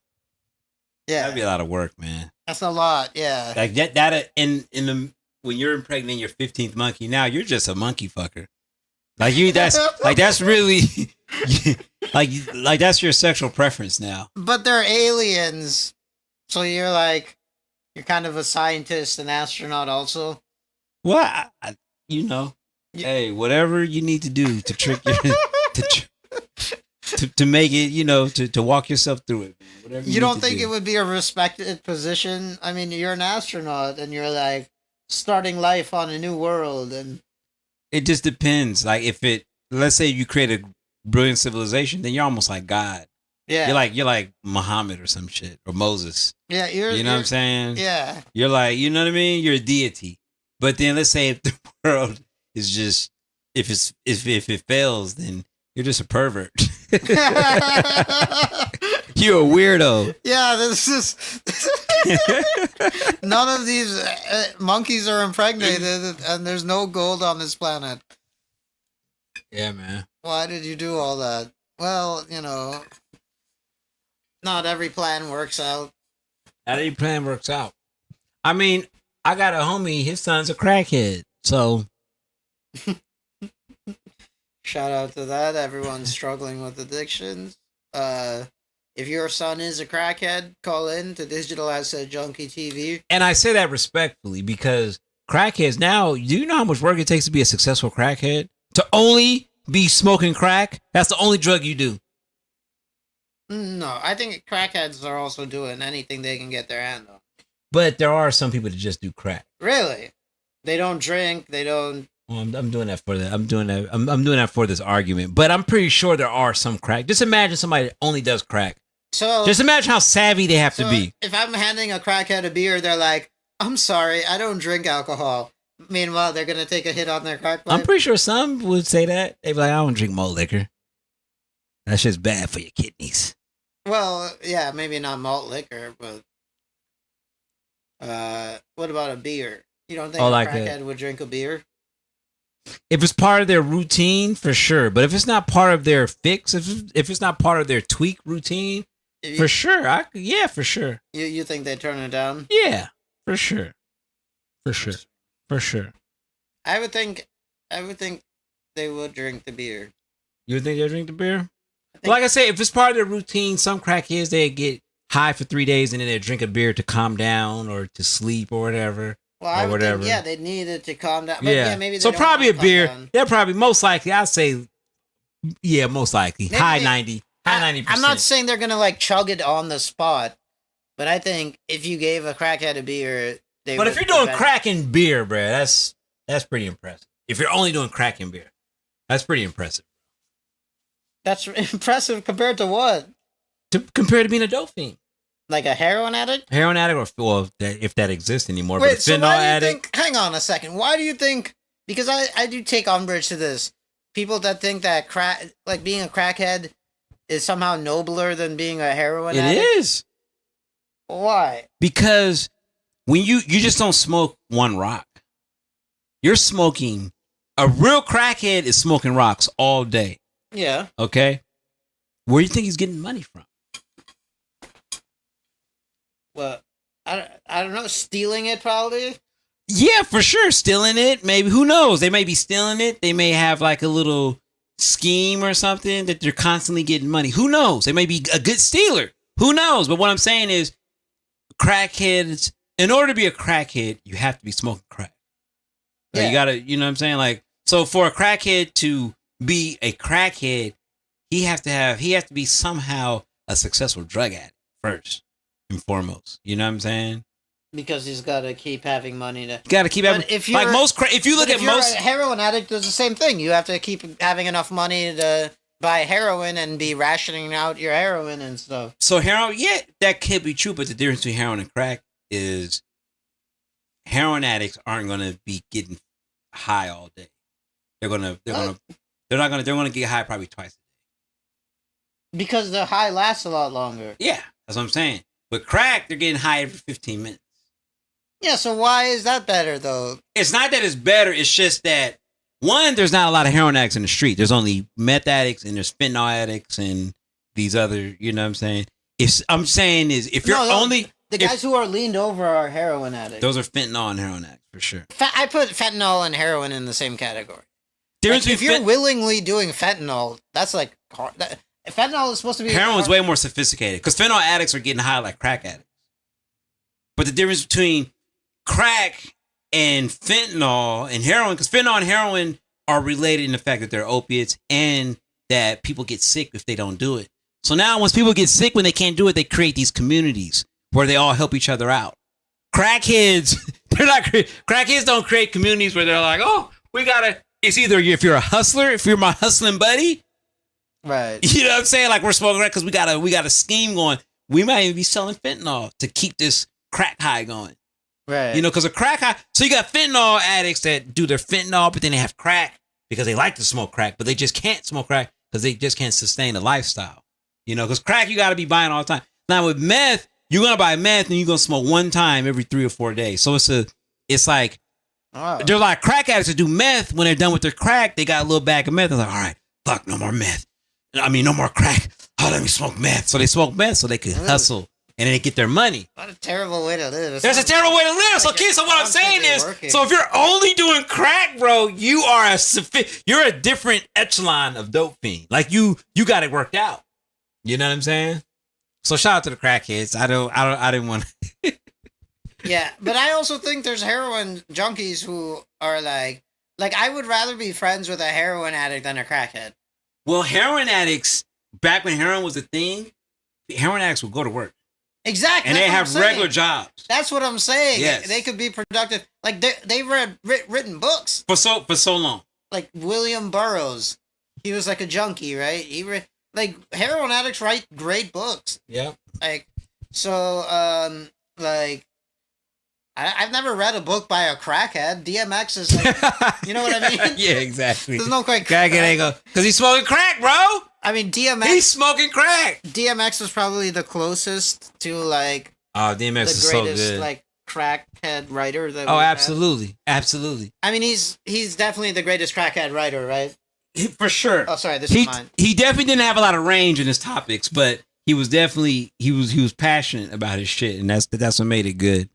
S2: Yeah,
S1: That'd be a lot of work, man.
S2: that's a lot. Yeah.
S1: Like that in the when you're impregnating your 15th monkey, now you're just a monkey fucker. Like that's really like that's your sexual preference now.
S2: But they're aliens, so you're kind of a scientist and astronaut also.
S1: Well, you know, hey, whatever you need to do to trick your to make it, you know, to walk yourself through it. Whatever
S2: You don't think it would be a respected position? I mean, you're an astronaut and you're like starting life on a new world, and
S1: It just depends. Like if let's say you create a brilliant civilization, then you're almost like God.
S2: yeah,
S1: You're like Muhammad or some shit or Moses.
S2: yeah,
S1: You know what I'm saying?
S2: Yeah,
S1: You're like, you know what I mean? You're a deity. But then let's say if the world is just if it fails, then you're just a pervert. You're a weirdo.
S2: yeah. This is none of these monkeys are impregnated, and there's no gold on this planet.
S1: Yeah, man.
S2: Why did you do all that? Well, you know, not every plan works out.
S1: Not every plan works out. I mean, I got a homie, his son's a crackhead. So
S2: Shout out to that. Everyone's struggling with addictions. If your son is a crackhead, call in to Digital Asset Junkie TV.
S1: and I say that respectfully because crackheads now, do you know how much work it takes to be a successful crackhead? To only be smoking crack? That's the only drug you do.
S2: No, I think crackheads are also doing anything they can get their hand on.
S1: But there are some people that just do crack.
S2: Really? They don't drink, they don't...
S1: Well, I'm doing that for the I'm doing that for this argument. But I'm pretty sure there are some crack. Just imagine somebody that only does crack.
S2: So,
S1: Just imagine how savvy they have to
S2: so
S1: be.
S2: if I'm handing a crackhead a beer, they're like, I'm sorry, I don't drink alcohol. Meanwhile, they're going to take a hit on their crack pipe.
S1: I'm pretty sure some would say that. They'd be like, I don't drink malt liquor. That shit's bad for your kidneys.
S2: Well, yeah, maybe not malt liquor, but what about a beer? You don't think
S1: Oh,
S2: a
S1: like
S2: crackhead would drink a beer?
S1: If it's part of their routine, for sure. But if it's not part of their fix, if it's not part of their tweak routine,
S2: If
S1: for sure. Yeah, for sure.
S2: you think they turn it down?
S1: Yeah, for sure. For sure. For sure.
S2: I would think they would drink the beer.
S1: You think they drink the beer? Like I said, if it's part of their routine, some crackheads they get high for 3 days and then they drink a beer to calm down or to sleep or whatever.
S2: Well, I
S1: or
S2: would
S1: whatever.
S2: think, yeah, they needed to calm down. But
S1: Yeah.
S2: maybe they
S1: So
S2: don't
S1: probably a
S2: wanna calm
S1: beer.
S2: down.
S1: They're probably most likely. I'd say, yeah, most likely
S2: Maybe
S1: high
S2: they-
S1: 90, high 90%.
S2: I'm not saying they're gonna like chug it on the spot, but I think if you gave a crackhead a beer, they.
S1: But
S2: would
S1: if you're doing
S2: prevent-
S1: crack and beer, bro, that's pretty impressive. If you're only doing crack and beer, that's pretty impressive.
S2: that's impressive compared to what?
S1: Compared to being a dope fiend,
S2: Like a heroin addict?
S1: heroin addict, or well, if that exists anymore.
S2: Wait,
S1: but a
S2: so
S1: fentanyl
S2: why do you
S1: addict.
S2: think? Hang on a second. Why do you think? Because I do take umbrage to this. People that think that crack, like being a crackhead, is somehow nobler than being a heroin
S1: It
S2: addict.
S1: is
S2: Why?
S1: because when you just don't smoke one rock, you're smoking. A real crackhead is smoking rocks all day.
S2: Yeah.
S1: Okay, where do you think he's getting money from?
S2: Well, I don't know. Stealing it probably.
S1: Yeah, for sure. Stealing it. Maybe. Who knows? They may be stealing it. They may have like a little scheme or something that they're constantly getting money. Who knows? They may be a good stealer. Who knows? But what I'm saying is crackheads, in order to be a crackhead, you have to be smoking crack. Like,
S2: Yeah.
S1: you gotta, you know what I'm saying? Like, so for a crackhead to be a crackhead, he has to be somehow a successful drug addict first and foremost. You know what I'm saying?
S2: Because he's got to keep having money to.
S1: You gotta keep having,
S2: if
S1: like
S2: you're-
S1: most, if you look
S2: But
S1: at
S2: if you're
S1: most,
S2: a heroin addict, it's the same thing. You have to keep having enough money to buy heroin and be rationing out your heroin and stuff.
S1: so heroin, yeah, that could be true, but the difference between heroin and crack is heroin addicts aren't going to be getting high all day. They're not going to get high probably twice a day.
S2: Because the high lasts a lot longer.
S1: Yeah, that's what I'm saying. With crack, they're getting high every 15 minutes.
S2: Yeah, so why is that better though?
S1: It's not that it's better. It's just that, one, there's not a lot of heroin addicts in the street. There's only meth addicts and there's fentanyl addicts and these other, you know what I'm saying? If I'm saying is, if you're only...
S2: The guys who are leaned over are heroin addicts.
S1: Those are fentanyl and heroin addicts, for sure.
S2: I put fentanyl and heroin in the same category.
S1: Difference
S2: Like, if
S1: between
S2: you're willingly doing fentanyl, that's like hard. Fentanyl is supposed to be
S1: heroin's way more sophisticated because fentanyl addicts are getting high like crack addicts. But the difference between crack and fentanyl and heroin, because fentanyl and heroin are related in the fact that they're opiates and that people get sick if they don't do it. So now once people get sick when they can't do it, they create these communities where they all help each other out. Crackheads, crackheads don't create communities where they're like, oh, we gotta, it's either if you're a hustler, if you're my hustling buddy,
S2: right.
S1: you know what I'm saying? Like we're smoking crack because we got a scheme going. We might even be selling fentanyl to keep this crack high going.
S2: Right.
S1: You know, because a crack high. So you got fentanyl addicts that do their fentanyl, but then they have crack because they like to smoke crack, but they just can't smoke crack because they just can't sustain a lifestyle. You know, because crack you got to be buying all the time. Now with meth, you're gonna buy meth and you're gonna smoke one time every 3 or 4 days. So it's like
S2: Oh.
S1: there's like crack addicts that do meth when they're done with their crack. They got a little bag of meth. They're like, all right, fuck, no more meth. I mean, no more crack. Oh, let me smoke meth. So they smoke meth so they could hustle and then they get their money.
S2: What a terrible way to live.
S1: There's a terrible way to live. So, kids, so what I'm saying is,
S2: working.
S1: so if you're only doing crack, bro, you are you're a different echelon of dope fiend. Like you got it worked out. You know what I'm saying? So shout out to the crackheads. I didn't want to.
S2: Yeah, but I also think there's heroin junkies who are like I would rather be friends with a heroin addict than a crackhead.
S1: Well, heroin addicts, back when heroin was a thing, heroin addicts would go to work.
S2: Exactly.
S1: And they
S2: that's
S1: have
S2: what I'm
S1: regular
S2: saying.
S1: jobs.
S2: That's what I'm saying.
S1: Yes.
S2: They could be productive. Like they read written books.
S1: For so long.
S2: Like William Burroughs, he was like a junkie, right? He like heroin addicts write great books.
S1: Yeah.
S2: Like so, like I've never read a book by a crackhead. DMX is like, you know what I mean?
S1: Yeah, exactly.
S2: There's no quite
S1: Crackhead ain't go because he's smoking crack, bro.
S2: I mean,
S1: He's smoking crack.
S2: DMX was probably the closest to like
S1: Oh, DMX
S2: the
S1: is so
S2: greatest
S1: good.
S2: like crackhead writer that.
S1: Oh,
S2: we've had.
S1: absolutely, absolutely.
S2: I mean, he's definitely the greatest crackhead writer, right?
S1: For sure.
S2: Oh, sorry, this is mine.
S1: He definitely didn't have a lot of range in his topics, but he was definitely he was passionate about his shit, and that's what made it good.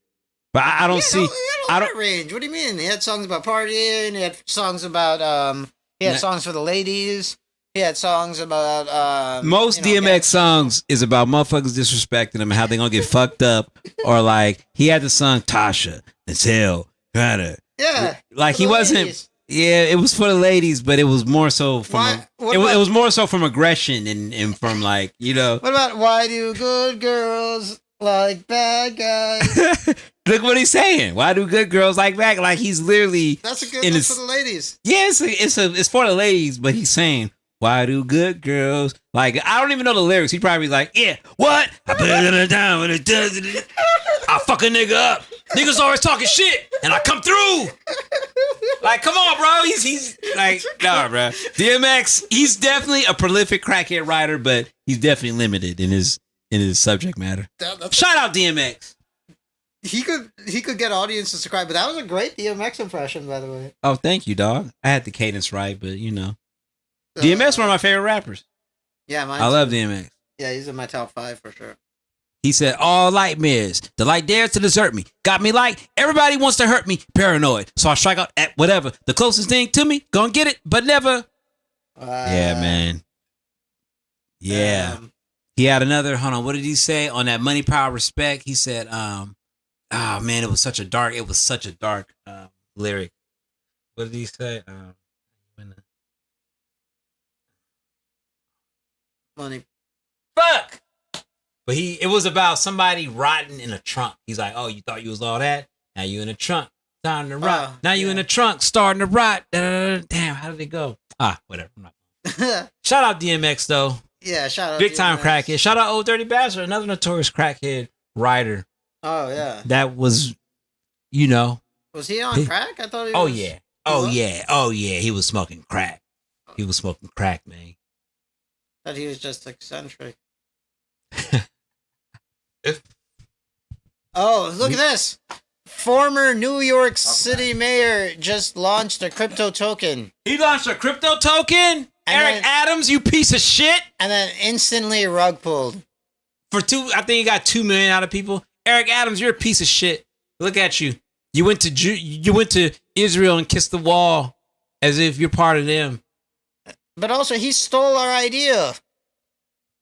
S1: But I don't see.
S2: I don't range. What do you mean? He had songs about partying. He had songs about He had songs for the ladies. He had songs about
S1: most DMX songs is about motherfuckers disrespecting him and how they gonna get fucked up, or like he had the song Tasha, Natal, kinda.
S2: Yeah,
S1: like he wasn't.
S2: ladies.
S1: Yeah, it was for the ladies, but it was more so from it was more so from aggression and from like, you know.
S2: What about why do good girls like bad guys?
S1: Look what he's saying. Why do good girls like bad? Like he's literally
S2: That's for the ladies.
S1: Yes, it's for the ladies, but he's saying, why do good girls like? I don't even know the lyrics. He probably like, yeah, what? I put it down when it does it. I fuck a nigga up. Niggas always talking shit, and I come through. Like, come on, bro. He's like, nah, bro. DMX, he's definitely a prolific crackhead writer, but he's definitely limited in his subject matter. Shout out DMX.
S2: He could get audiences to cry, but that was a great DMX impression, by the way.
S1: Oh, thank you, dog. I had the cadence right, but you know, DMX one of my favorite rappers.
S2: Yeah,
S1: I love DMX.
S2: Yeah, he's in my top 5 for sure.
S1: He said, all light mirrors. The light dares to desert me. Got me like, everybody wants to hurt me. Paranoid. So I strike out at whatever. The closest thing to me, gonna get it, but never. Yeah, man. Yeah. He had another, hold on, what did he say? On that Money, Power, Respect, he said, oh man, it was such a dark lyric. What did he say?
S2: Money.
S1: Fuck! But it was about somebody rotting in a trunk. He's like, oh, you thought you was all that? Now you in a trunk, starting to rot. Now you in a trunk, starting to rot. Damn, how did it go? Whatever. Shout out DMX though.
S2: Yeah, shout out
S1: Big
S2: DMX.
S1: time crackhead. Shout out Old Dirty Bastard, another notorious crackhead writer.
S2: Oh yeah.
S1: That was, you know.
S2: Was he on crack? I thought he was.
S1: Oh yeah. Oh yeah. Oh yeah. He was smoking crack. He was smoking crack, man.
S2: Thought he was just eccentric. Oh, look at this. Former New York City mayor just launched a crypto token.
S1: He launched a crypto token? Eric Adams, you piece of shit.
S2: And then instantly rug pulled.
S1: I think he got 2 million out of people. Eric Adams, you're a piece of shit. Look at you. You went to Israel and kissed the wall as if you're part of them.
S2: But also, he stole our idea.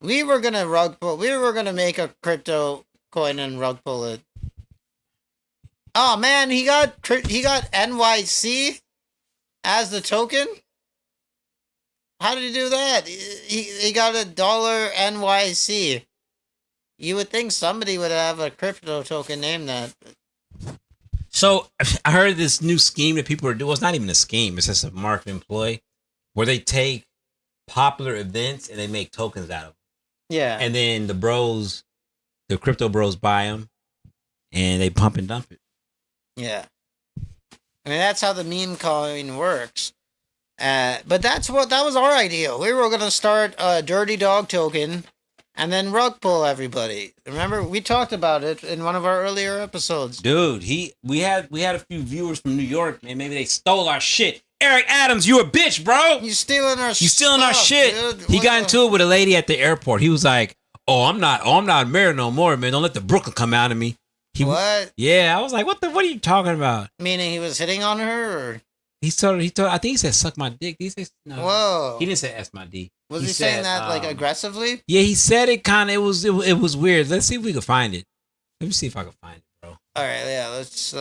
S2: We were gonna rug pull. We were gonna make a crypto coin and rug pull it. Oh man, he got NYC as the token. How did he do that? He got $1 NYC. You would think somebody would have a crypto token named that.
S1: So I heard this new scheme that people are doing. Well, it's not even a scheme. It's just a marketing ploy where they take popular events and they make tokens out of them.
S2: Yeah.
S1: And then the crypto bros buy them and they pump and dump it.
S2: Yeah. I mean, that's how the meme coin works. But that was our idea. We were going to start a Dirty Dog token and then rug pull everybody. Remember, we talked about it in one of our earlier episodes.
S1: Dude, we had a few viewers from New York, man. Maybe they stole our shit. Eric Adams, you a bitch, bro.
S2: You stealing our
S1: shit.
S2: Dude.
S1: He got into it with a lady at the airport. He was like, "Oh, I'm not married no more, man. Don't let the Brooklyn come out of me."
S2: What?
S1: Yeah, I was like, what are you talking about?
S2: Meaning he was hitting on her, or
S1: he told I think he said suck my dick. Did he say no?
S2: Whoa.
S1: He didn't say S my D.
S2: Was he saying that like aggressively?
S1: Yeah, he said it kind of. It was weird. Let's see if we can find it. Let me see if I can find it, bro.
S2: All right, yeah, let's.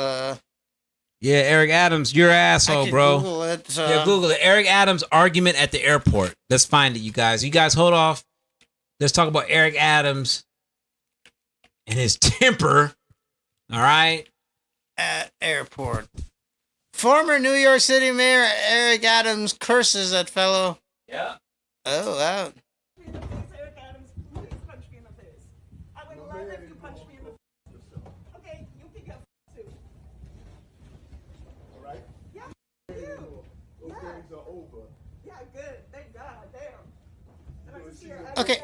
S1: Yeah, Eric Adams, you're an asshole, bro.
S2: Google it.
S1: Yeah, Google it. Eric Adams argument at the airport. Let's find it, you guys. You guys hold off. Let's talk about Eric Adams and his temper. All right.
S2: At airport. Former New York City Mayor Eric Adams curses at fellow.
S1: Yeah.
S2: Oh, wow.
S4: Eric Adams, please punch me in the face. I would love if you punch me in the face. Okay, you can get too.
S5: All right?
S4: Yeah, you.
S5: Those days are over.
S4: Yeah, good. Thank God. Damn. And I can see her
S2: Okay.
S4: face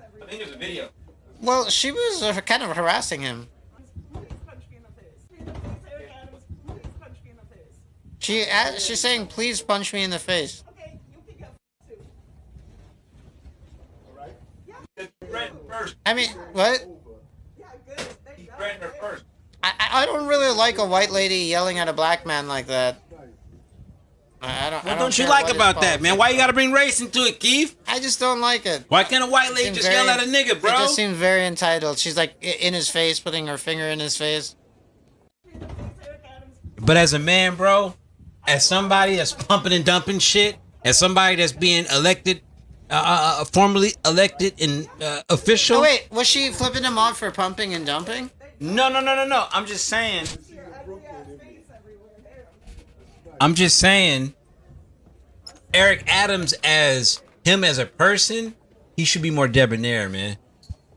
S4: every
S1: I think there's a video.
S2: Well, she was kind of harassing him.
S4: Please punch me in the face. Eric Adams, please punch me in the face.
S2: She's saying, please punch me in the face.
S4: Okay, you can get too.
S5: All right?
S4: Yeah,
S1: Threaten first.
S2: I mean, what?
S4: yeah, good. Thank God.
S1: Threaten her first.
S2: I don't really like a white lady yelling at a black man like that. I don't.
S1: What don't you like about that, man? Why you gotta bring race into it, Keith?
S2: I just don't like it.
S1: Why can't a white lady just yell at a nigga, bro?
S2: It just seems very entitled. She's like in his face, putting her finger in his face.
S1: But as a man, bro, as somebody that's pumping and dumping shit, as somebody that's being elected, formally elected and official.
S2: Oh wait, was she flipping him off for pumping and dumping?
S1: No. I'm just saying. Eric Adams as him as a person, he should be more debonair, man.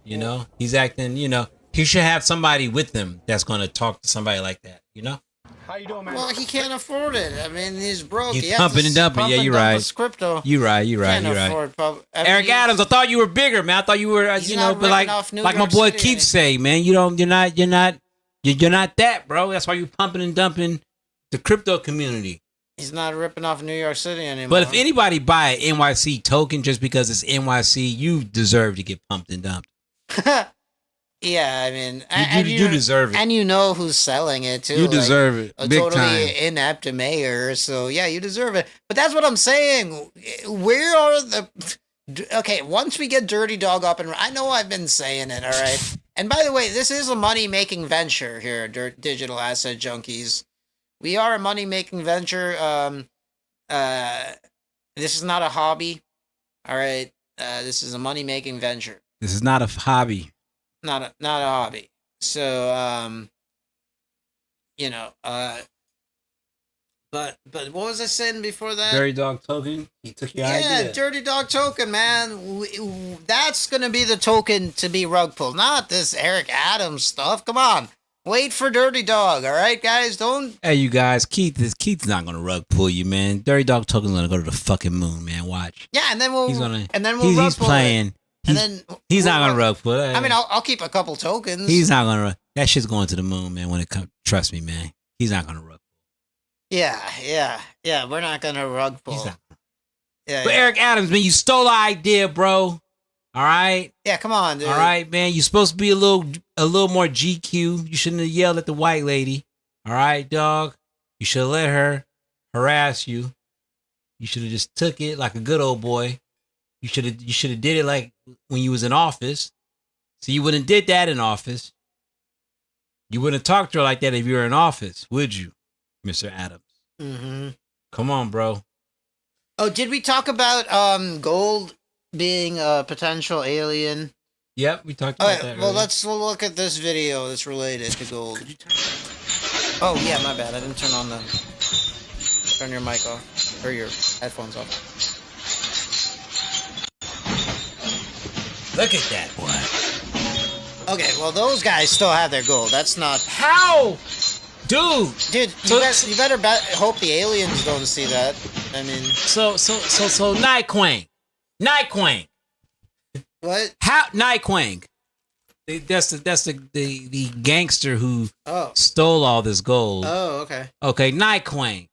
S1: You know, he's acting. You know, he should have somebody with him that's gonna talk to somebody like that. You know.
S5: How you doing, man?
S2: Well, he can't afford it. I mean, he's broke.
S1: He's
S2: He has
S1: pumping
S2: to
S1: and dumping.
S2: pump
S1: Yeah,
S2: and
S1: you're
S2: dump
S1: right.
S2: his crypto.
S1: You're right.
S2: Can't afford
S1: Eric Adams, I thought you were bigger, man. I thought you were,
S2: He's
S1: you know,
S2: not
S1: but
S2: ripping off New
S1: like my
S2: York
S1: boy
S2: City,
S1: Keith say, man, you're not that, bro. That's why you're pumping and dumping the crypto community.
S2: He's not ripping off New York City anymore.
S1: But if anybody buy an NYC token just because it's NYC, you deserve to get pumped and dumped.
S2: yeah, I mean,
S1: You deserve it.
S2: and you know who's selling it too.
S1: You deserve it,
S2: A
S1: big
S2: totally
S1: time.
S2: inept mayor. So yeah, you deserve it. But that's what I'm saying. Where are the? Okay, once we get Dirty Dog up and I know I've been saying it. All right. And by the way, this is a money-making venture here, Digital Asset Junkies. We are a money-making venture. This is not a hobby. All right. This is a money-making venture.
S1: This is not a hobby.
S2: Not a hobby. So you know, but what was I saying before that?
S1: Dirty Dog token. He took your idea.
S2: Dirty Dog token, man. That's gonna be the token to be rug pulled, not this Eric Adams stuff. Come on, wait for Dirty Dog. All right, guys, don't.
S1: Hey, you guys, Keith's not gonna rug pull you, man. Dirty Dog token's gonna go to the fucking moon, man. Watch.
S2: Yeah, and then we'll.
S1: He's gonna.
S2: And then we'll.
S1: He's playing.
S2: And then
S1: He's not gonna rug pull.
S2: I mean, I'll keep a couple tokens.
S1: He's not gonna. That shit's going to the moon, man. When it comes, trust me, man. He's not gonna rug.
S2: Yeah. We're not gonna rug pull.
S1: He's not.
S2: Yeah.
S1: But Eric Adams, man, you stole the idea, bro. All right.
S2: Yeah, come on, dude.
S1: All right, man. You're supposed to be a little more GQ. You shouldn't have yelled at the white lady. All right, dog. You should have let her harass you. You should have just took it like a good old boy. You should have did it like when you was in office. So you wouldn't did that in office. You wouldn't talk to her like that if you were in office, would you, Mr. Adams?
S2: Mm-hmm.
S1: Come on, bro.
S2: Oh, did we talk about gold being a potential alien?
S1: Yep, we talked
S2: All
S1: about
S2: right,
S1: that.
S2: well,
S1: earlier.
S2: let's look at this video that's related to gold. Oh, yeah, my bad. I didn't turn your mic off. Or your headphones off.
S1: Look at that, boy.
S2: Okay, well, those guys still have their gold. That's not...
S1: How? Dude,
S2: Dude, you better hope the aliens don't see that. I mean...
S1: So Nightquang.
S2: What?
S1: How Nightquang? That's the gangster who
S2: Oh.
S1: stole all this gold.
S2: Oh, okay.
S1: Okay, Nightquang.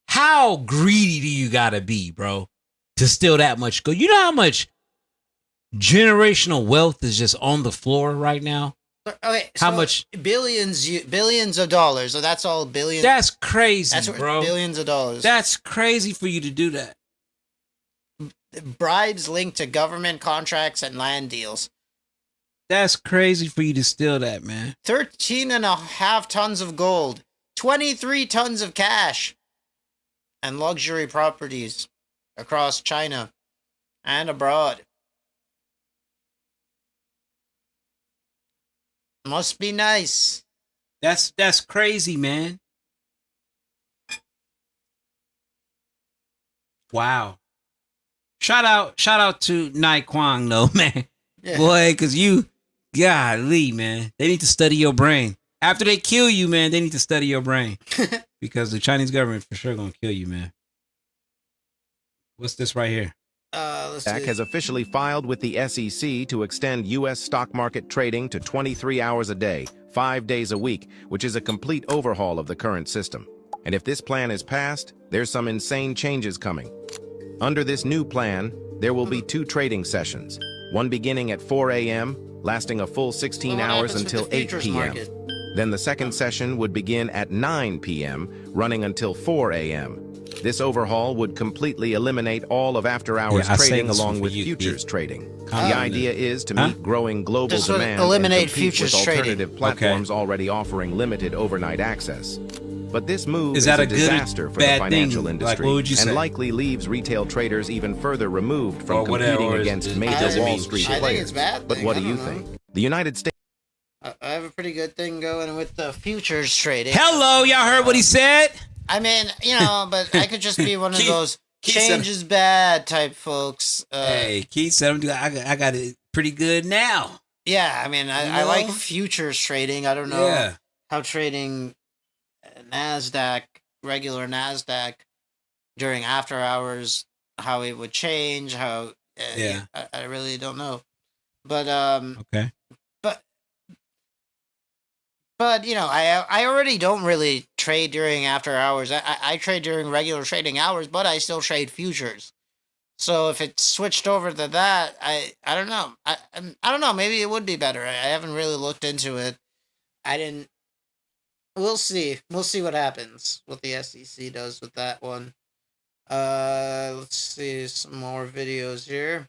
S1: How greedy do you gotta be, bro, to steal that much gold? You know how much generational wealth is just on the floor right now?
S2: Okay,
S1: How
S2: so
S1: much?
S2: billions of dollars. So that's all billions.
S1: That's crazy,
S2: That's what,
S1: bro.
S2: billions of dollars.
S1: That's crazy for you to do that.
S2: Bribes linked to government contracts and land deals.
S1: That's crazy for you to steal that, man.
S2: 13.5 tons of gold, 23 tons of cash, and luxury properties across China and abroad. Must be nice.
S1: That's crazy, man. Wow. Shout out to Nightquang though, man.
S2: Yeah.
S1: Boy, cause golly, man. They need to study your brain. After they kill you, man, they need to study your brain. Because the Chinese government for sure gonna kill you, man. What's this right here?
S6: Shaq has officially filed with the SEC to extend U.S. stock market trading to 23 hours a day, 5 days a week, which is a complete overhaul of the current system. And if this plan is passed, there's some insane changes coming. Under this new plan, there will be 2 trading sessions, one beginning at 4 a.m., lasting a full 16 hours until 8 p.m. Then the second session would begin at 9 p.m., running until 4 a.m. This overhaul would completely eliminate all of after-hours
S1: Yeah, I say
S6: trading
S1: this one
S6: along
S1: for
S6: with
S1: you,
S6: futures
S1: Keith.
S6: trading.
S1: Calm
S6: The
S1: down,
S6: idea is to meet growing global
S2: Just
S6: demand
S2: eliminate
S6: and compete
S2: futures
S6: with
S2: trading.
S6: alternative platforms already offering limited overnight access. But this move
S1: Is
S6: is
S1: that
S6: a
S1: a good or
S6: disaster for the
S1: bad
S6: financial
S1: thing?
S6: industry
S1: Like, what would you
S6: and
S1: say?
S6: likely leaves retail traders even further removed from
S1: Or whatever,
S6: competing
S1: or is
S6: against
S1: it-
S6: major
S1: doesn't
S6: Wall
S1: mean
S6: Street
S1: shit.
S2: I think
S6: players.
S2: it's a bad
S6: But
S2: thing.
S6: what
S2: I
S6: do you
S2: don't know.
S6: think? The United States
S2: I have a pretty good thing going with the futures trading.
S1: Hello, y'all heard what he said?
S2: I mean, but I could just be one of
S1: Keith-
S2: those
S1: Keith
S2: change
S1: said-
S2: is bad type folks.
S1: Hey, Keith said, I got it pretty good now.
S2: Yeah, I mean, I
S1: No.
S2: like futures trading. I don't know
S1: Yeah.
S2: how trading regular NASDAQ during after hours, how it would change, how,
S1: Yeah.
S2: I really don't know. But,
S1: Okay.
S2: But I already don't really trade during after hours. I trade during regular trading hours, but I still trade futures. So if it switched over to that, I don't know. I don't know. Maybe it would be better. I haven't really looked into it. I didn't. We'll see. We'll see what happens. What the SEC does with that one. Let's see some more videos here.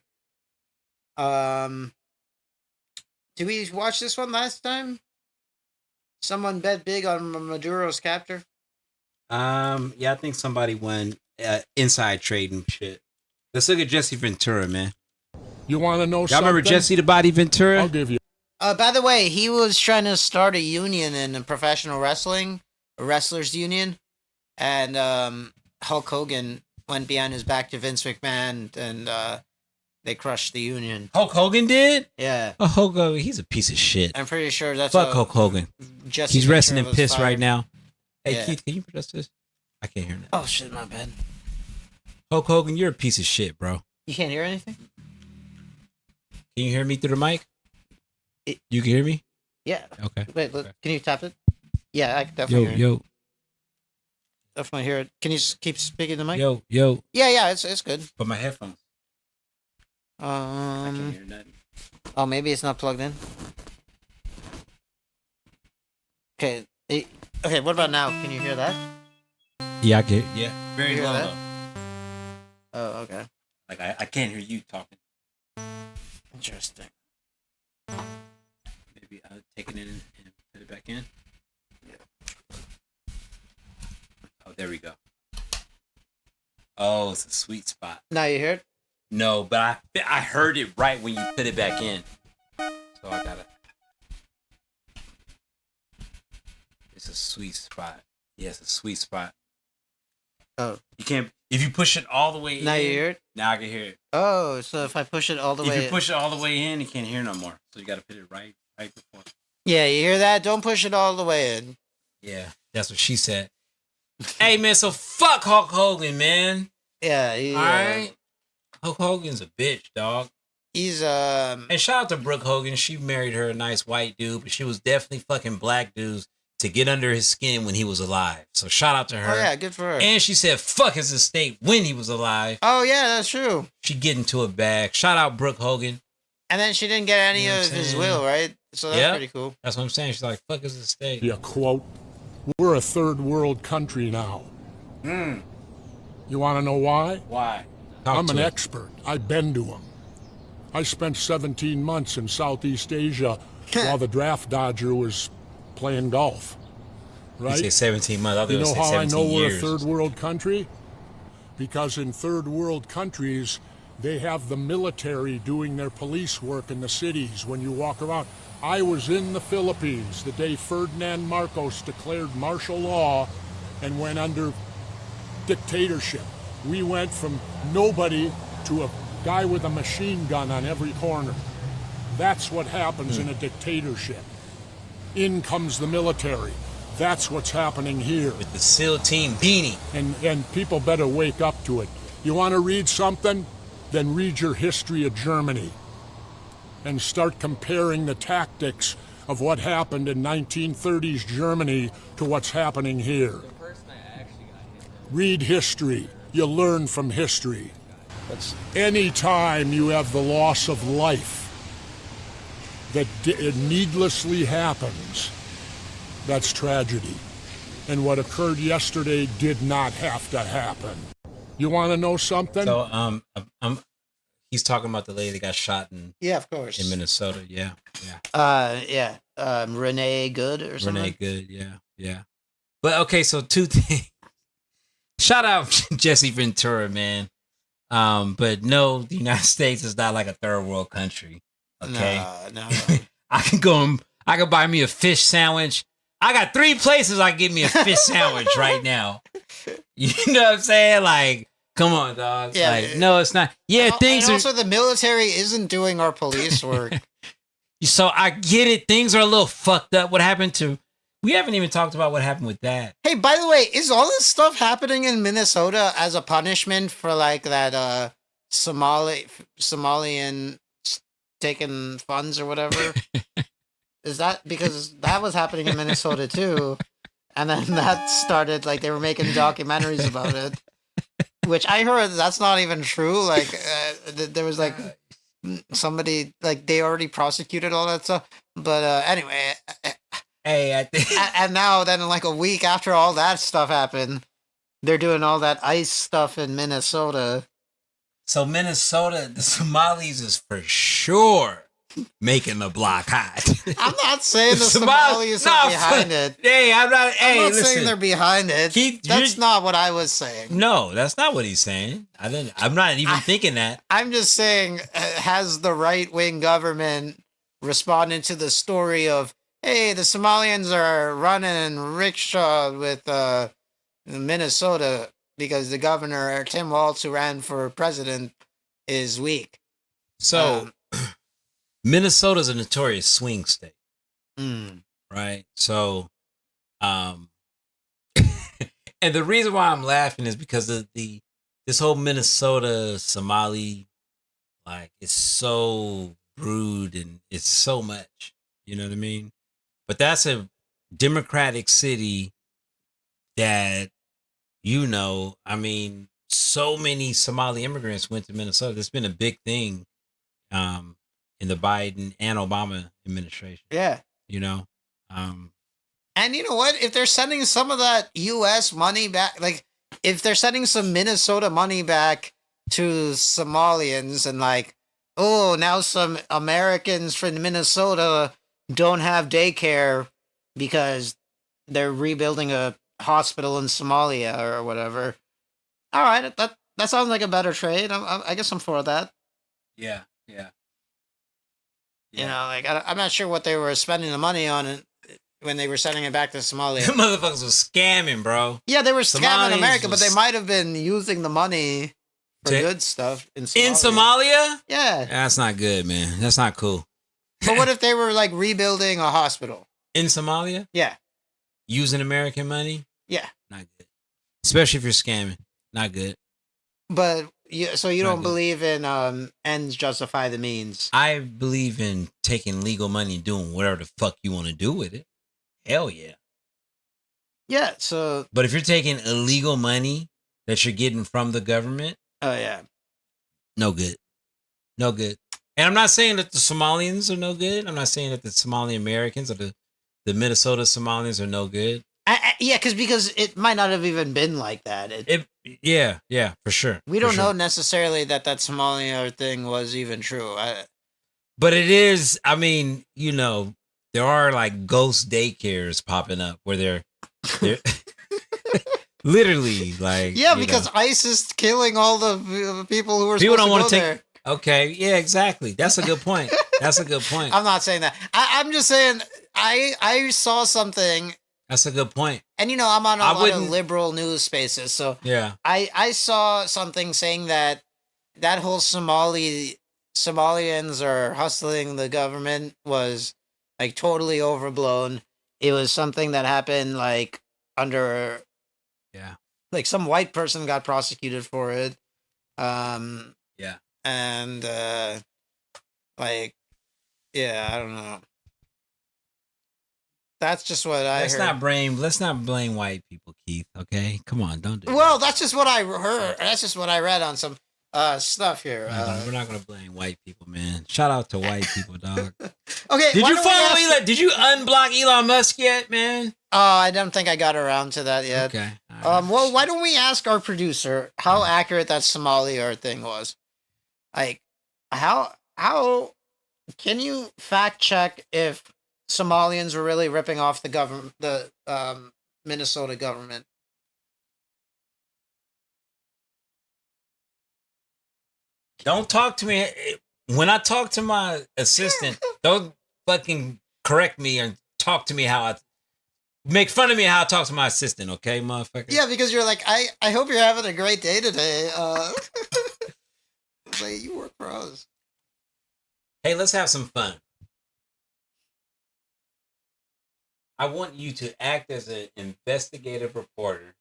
S2: Did we watch this one last time? Someone bet big on Maduro's capture.
S1: Yeah, I think somebody won inside trading shit. Let's look at Jesse Ventura, man.
S7: You want to know
S1: Y'all
S7: something?
S1: remember Jesse the Body Ventura?
S7: I'll give you.
S2: By the way, he was trying to start a union in professional wrestling, a wrestlers union, and Hulk Hogan went behind his back to Vince McMahon, and they crushed the union.
S1: Hulk Hogan did?
S2: Yeah,
S1: Oh, Hulk Hogan, he's a piece of shit.
S2: I'm pretty sure that's
S1: Fuck
S2: how
S1: Hulk Hogan.
S2: Jesse
S1: He's resting in
S2: Ventura was
S1: piss
S2: fired.
S1: right now. Hey,
S2: Yeah.
S1: Keith, can you press this? I can't hear that.
S2: Oh shit, my bad.
S1: Hulk Hogan, you're a piece of shit, bro.
S2: You can't hear anything?
S1: Can you hear me through the mic?
S2: It-
S1: You can hear me?
S2: Yeah.
S1: Okay.
S2: Wait, look, can you tap it? Yeah, I can definitely hear it.
S1: Yo,
S2: Definitely hear it. Can you just keep speaking to the mic?
S1: yo.
S2: Yeah, it's good.
S1: But my headphones. I can't hear nothing.
S2: Oh, maybe it's not plugged in. Okay. Okay. What about now? Can you hear that?
S1: Yeah, I can. Yeah, very
S2: You hear
S1: low
S2: that?
S1: though.
S2: Oh, okay.
S1: Like I can't hear you talking.
S2: Interesting.
S1: Maybe I'll take it in and put it back in. Oh, there we go. Oh, it's a sweet spot.
S2: Now you hear it?
S1: No, but I heard it right when you put it back in. So I gotta. It's a sweet spot. Yes, a sweet spot.
S2: Oh.
S1: You can't if you push it all the way
S2: Now
S1: in.
S2: you hear it?
S1: Now I can hear it.
S2: Oh, so if I push it all the
S1: If
S2: way...
S1: you push it all the way in, you can't hear no more. So you gotta put it right before.
S2: Yeah, you hear that? Don't push it all the way in.
S1: Yeah, that's what she said. Hey man, so fuck Hulk Hogan, man.
S2: Yeah, he,
S1: All right. Hulk Hogan's a bitch, dog.
S2: he's...
S1: And shout out to Brooke Hogan. She married her a nice white dude, but she was definitely fucking black dudes to get under his skin when he was alive. So shout out to her.
S2: Oh, yeah, good for her.
S1: And she said fuck his estate when he was alive.
S2: Oh, yeah, that's true.
S1: She get into a bag. Shout out Brooke Hogan.
S2: And then she didn't get any
S1: You know what
S2: of
S1: I'm
S2: his
S1: saying?
S2: will, right? So that's
S1: Yeah.
S2: pretty cool.
S1: That's what I'm saying. She's like, fuck his estate.
S7: You quote, we're a third world country now. You want to know why?
S1: Why? Talk
S7: I'm
S1: to
S7: an
S1: her.
S7: expert. I've been to them. I spent 17 months in Southeast Asia while the draft dodger was playing golf.
S1: You
S7: Right?
S1: say 17 months. I thought
S7: You
S1: you
S7: know
S1: say
S7: how I
S1: 17
S7: know we're a
S1: years.
S7: third world country? Because in third world countries, they have the military doing their police work in the cities when you walk around. I was in the Philippines the day Ferdinand Marcos declared martial law and went under dictatorship. We went from nobody to a guy with a machine gun on every corner. That's what happens in a dictatorship. In comes the military. That's what's happening here.
S1: With the SEAL team beanie.
S7: And people better wake up to it. You want to read something? Then read your history of Germany and start comparing the tactics of what happened in 1930s Germany to what's happening here. Read history. You learn from history. Anytime you have the loss of life that needlessly happens, that's tragedy. and what occurred yesterday did not have to happen. You want to know something?
S1: So he's talking about the lady that got shot in
S2: Of course.
S1: in Minnesota. Yeah.
S2: Renee Good or something.
S1: Renee Good. Yeah. But okay, so two things. Shout out Jesse Ventura, man. But no, the United States is not like a third world country. Okay.
S2: No.
S1: I can buy me a fish sandwich. I got 3 places I can get me a fish sandwich right now. You know what I'm saying? Like, come on, dog.
S2: Yeah.
S1: Like, no, it's not. Yeah, things
S2: and
S1: are.
S2: also, the military isn't doing our police work.
S1: So I get it. Things are a little fucked up. What happened to? We haven't even talked about what happened with that.
S2: Hey, by the way, is all this stuff happening in Minnesota as a punishment for like that Somalian taking funds or whatever? Is that because that was happening in Minnesota too? And then that started, like, they were making documentaries about it, which I heard that's not even true. Like, there was like somebody, like, they already prosecuted all that stuff. But anyway,
S1: Hey, I think.
S2: and now then, like a week after all that stuff happened, they're doing all that ICE stuff in Minnesota.
S1: So Minnesota, the Somalis is for sure making the block hot.
S2: I'm not saying the Somalis are behind it.
S1: Hey, I'm not. Hey,
S2: I'm not
S1: listen.
S2: saying they're behind it.
S1: Keith,
S2: That's not what I was saying.
S1: No, that's not what he's saying. I'm not even thinking that.
S2: I'm just saying, has the right-wing government responded to the story of, hey, the Somalians are running rickshaw with Minnesota because the governor, Tim Walz, who ran for president, is weak.
S1: So Minnesota's a notorious swing state,
S2: Mm.
S1: right? So, and the reason why I'm laughing is because of this whole Minnesota Somali, like, it's so rude and it's so much. You know what I mean? But that's a democratic city that, I mean, so many Somali immigrants went to Minnesota. It's been a big thing in the Biden and Obama administration.
S2: Yeah. And you know what? If they're sending some of that U.S. money back, like, if they're sending some Minnesota money back to Somalians and, like, oh, now some Americans from Minnesota don't have daycare because they're rebuilding a hospital in Somalia or whatever. All right, that sounds like a better trade. I guess I'm for that.
S1: Yeah.
S2: You know, like, I'm not sure what they were spending the money on it when they were sending it back to Somalia.
S1: The motherfuckers was scamming, bro.
S2: Yeah, they were scamming
S1: Somalis
S2: America, but they
S1: was-
S2: might have been using the money for good stuff in Somalia.
S1: In Somalia?
S2: Yeah.
S1: That's not good, man. That's not cool.
S2: But what if they were, like, rebuilding a hospital?
S1: In Somalia?
S2: Yeah.
S1: Using American money?
S2: Yeah.
S1: Not good. Especially if you're scamming. Not good.
S2: But so you
S1: Not
S2: don't
S1: good.
S2: believe in ends justify the means?
S1: I believe in taking legal money and doing whatever the fuck you want to do with it. Hell yeah.
S2: Yeah. So.
S1: But if you're taking illegal money that you're getting from the government,
S2: Oh yeah.
S1: no good. No good. And I'm not saying that the Somalians are no good. I'm not saying that the Somali Americans or the Minnesota Somalians are no good.
S2: Yeah, because it might not have even been like that.
S1: Yeah, for sure.
S2: We
S1: for
S2: don't
S1: sure.
S2: know necessarily that Somalia thing was even true.
S1: But it is, I mean, there are like ghost daycares popping up where they're literally like.
S2: Yeah, because ICE is killing all the people who were
S1: people
S2: supposed
S1: don't
S2: to
S1: want
S2: go
S1: to take.
S2: there.
S1: Okay, yeah, exactly. That's a good point. That's a good point.
S2: I'm not saying that. I'm just saying I saw something.
S1: That's a good point.
S2: And I'm on a lot of
S1: wouldn't-
S2: liberal news spaces, so
S1: Yeah.
S2: I saw something saying that whole Somalians are hustling the government was like totally overblown. It was something that happened like under like some white person got prosecuted for it.
S1: Yeah.
S2: And like I don't know. That's just what I
S1: Let's
S2: heard.
S1: not blame white people, Keith. Okay, come on, don't do
S2: Well,
S1: that.
S2: that's just what I heard. That's just what I read on some stuff here.
S1: We're not gonna blame white people, man. Shout out to white people, dog.
S2: Okay.
S1: Did
S2: why
S1: you
S2: don't we
S1: follow
S2: ask-
S1: Elon? Did you unblock Elon Musk yet, man?
S2: I don't think I got around to that yet.
S1: Okay. All right.
S2: Well, why don't we ask our producer how accurate that Somali thing was? Like, how can you fact check if Somalians were really ripping off the government, the Minnesota government?
S1: Don't talk to me when I talk to my assistant. Don't fucking correct me and talk to me how I make fun of me how I talk to my assistant. Okay, motherfucker.
S2: Yeah, because you're like, I hope you're having a great day today. It's like, you work for us.
S1: Hey, let's have some fun. I want you to act as an investigative reporter,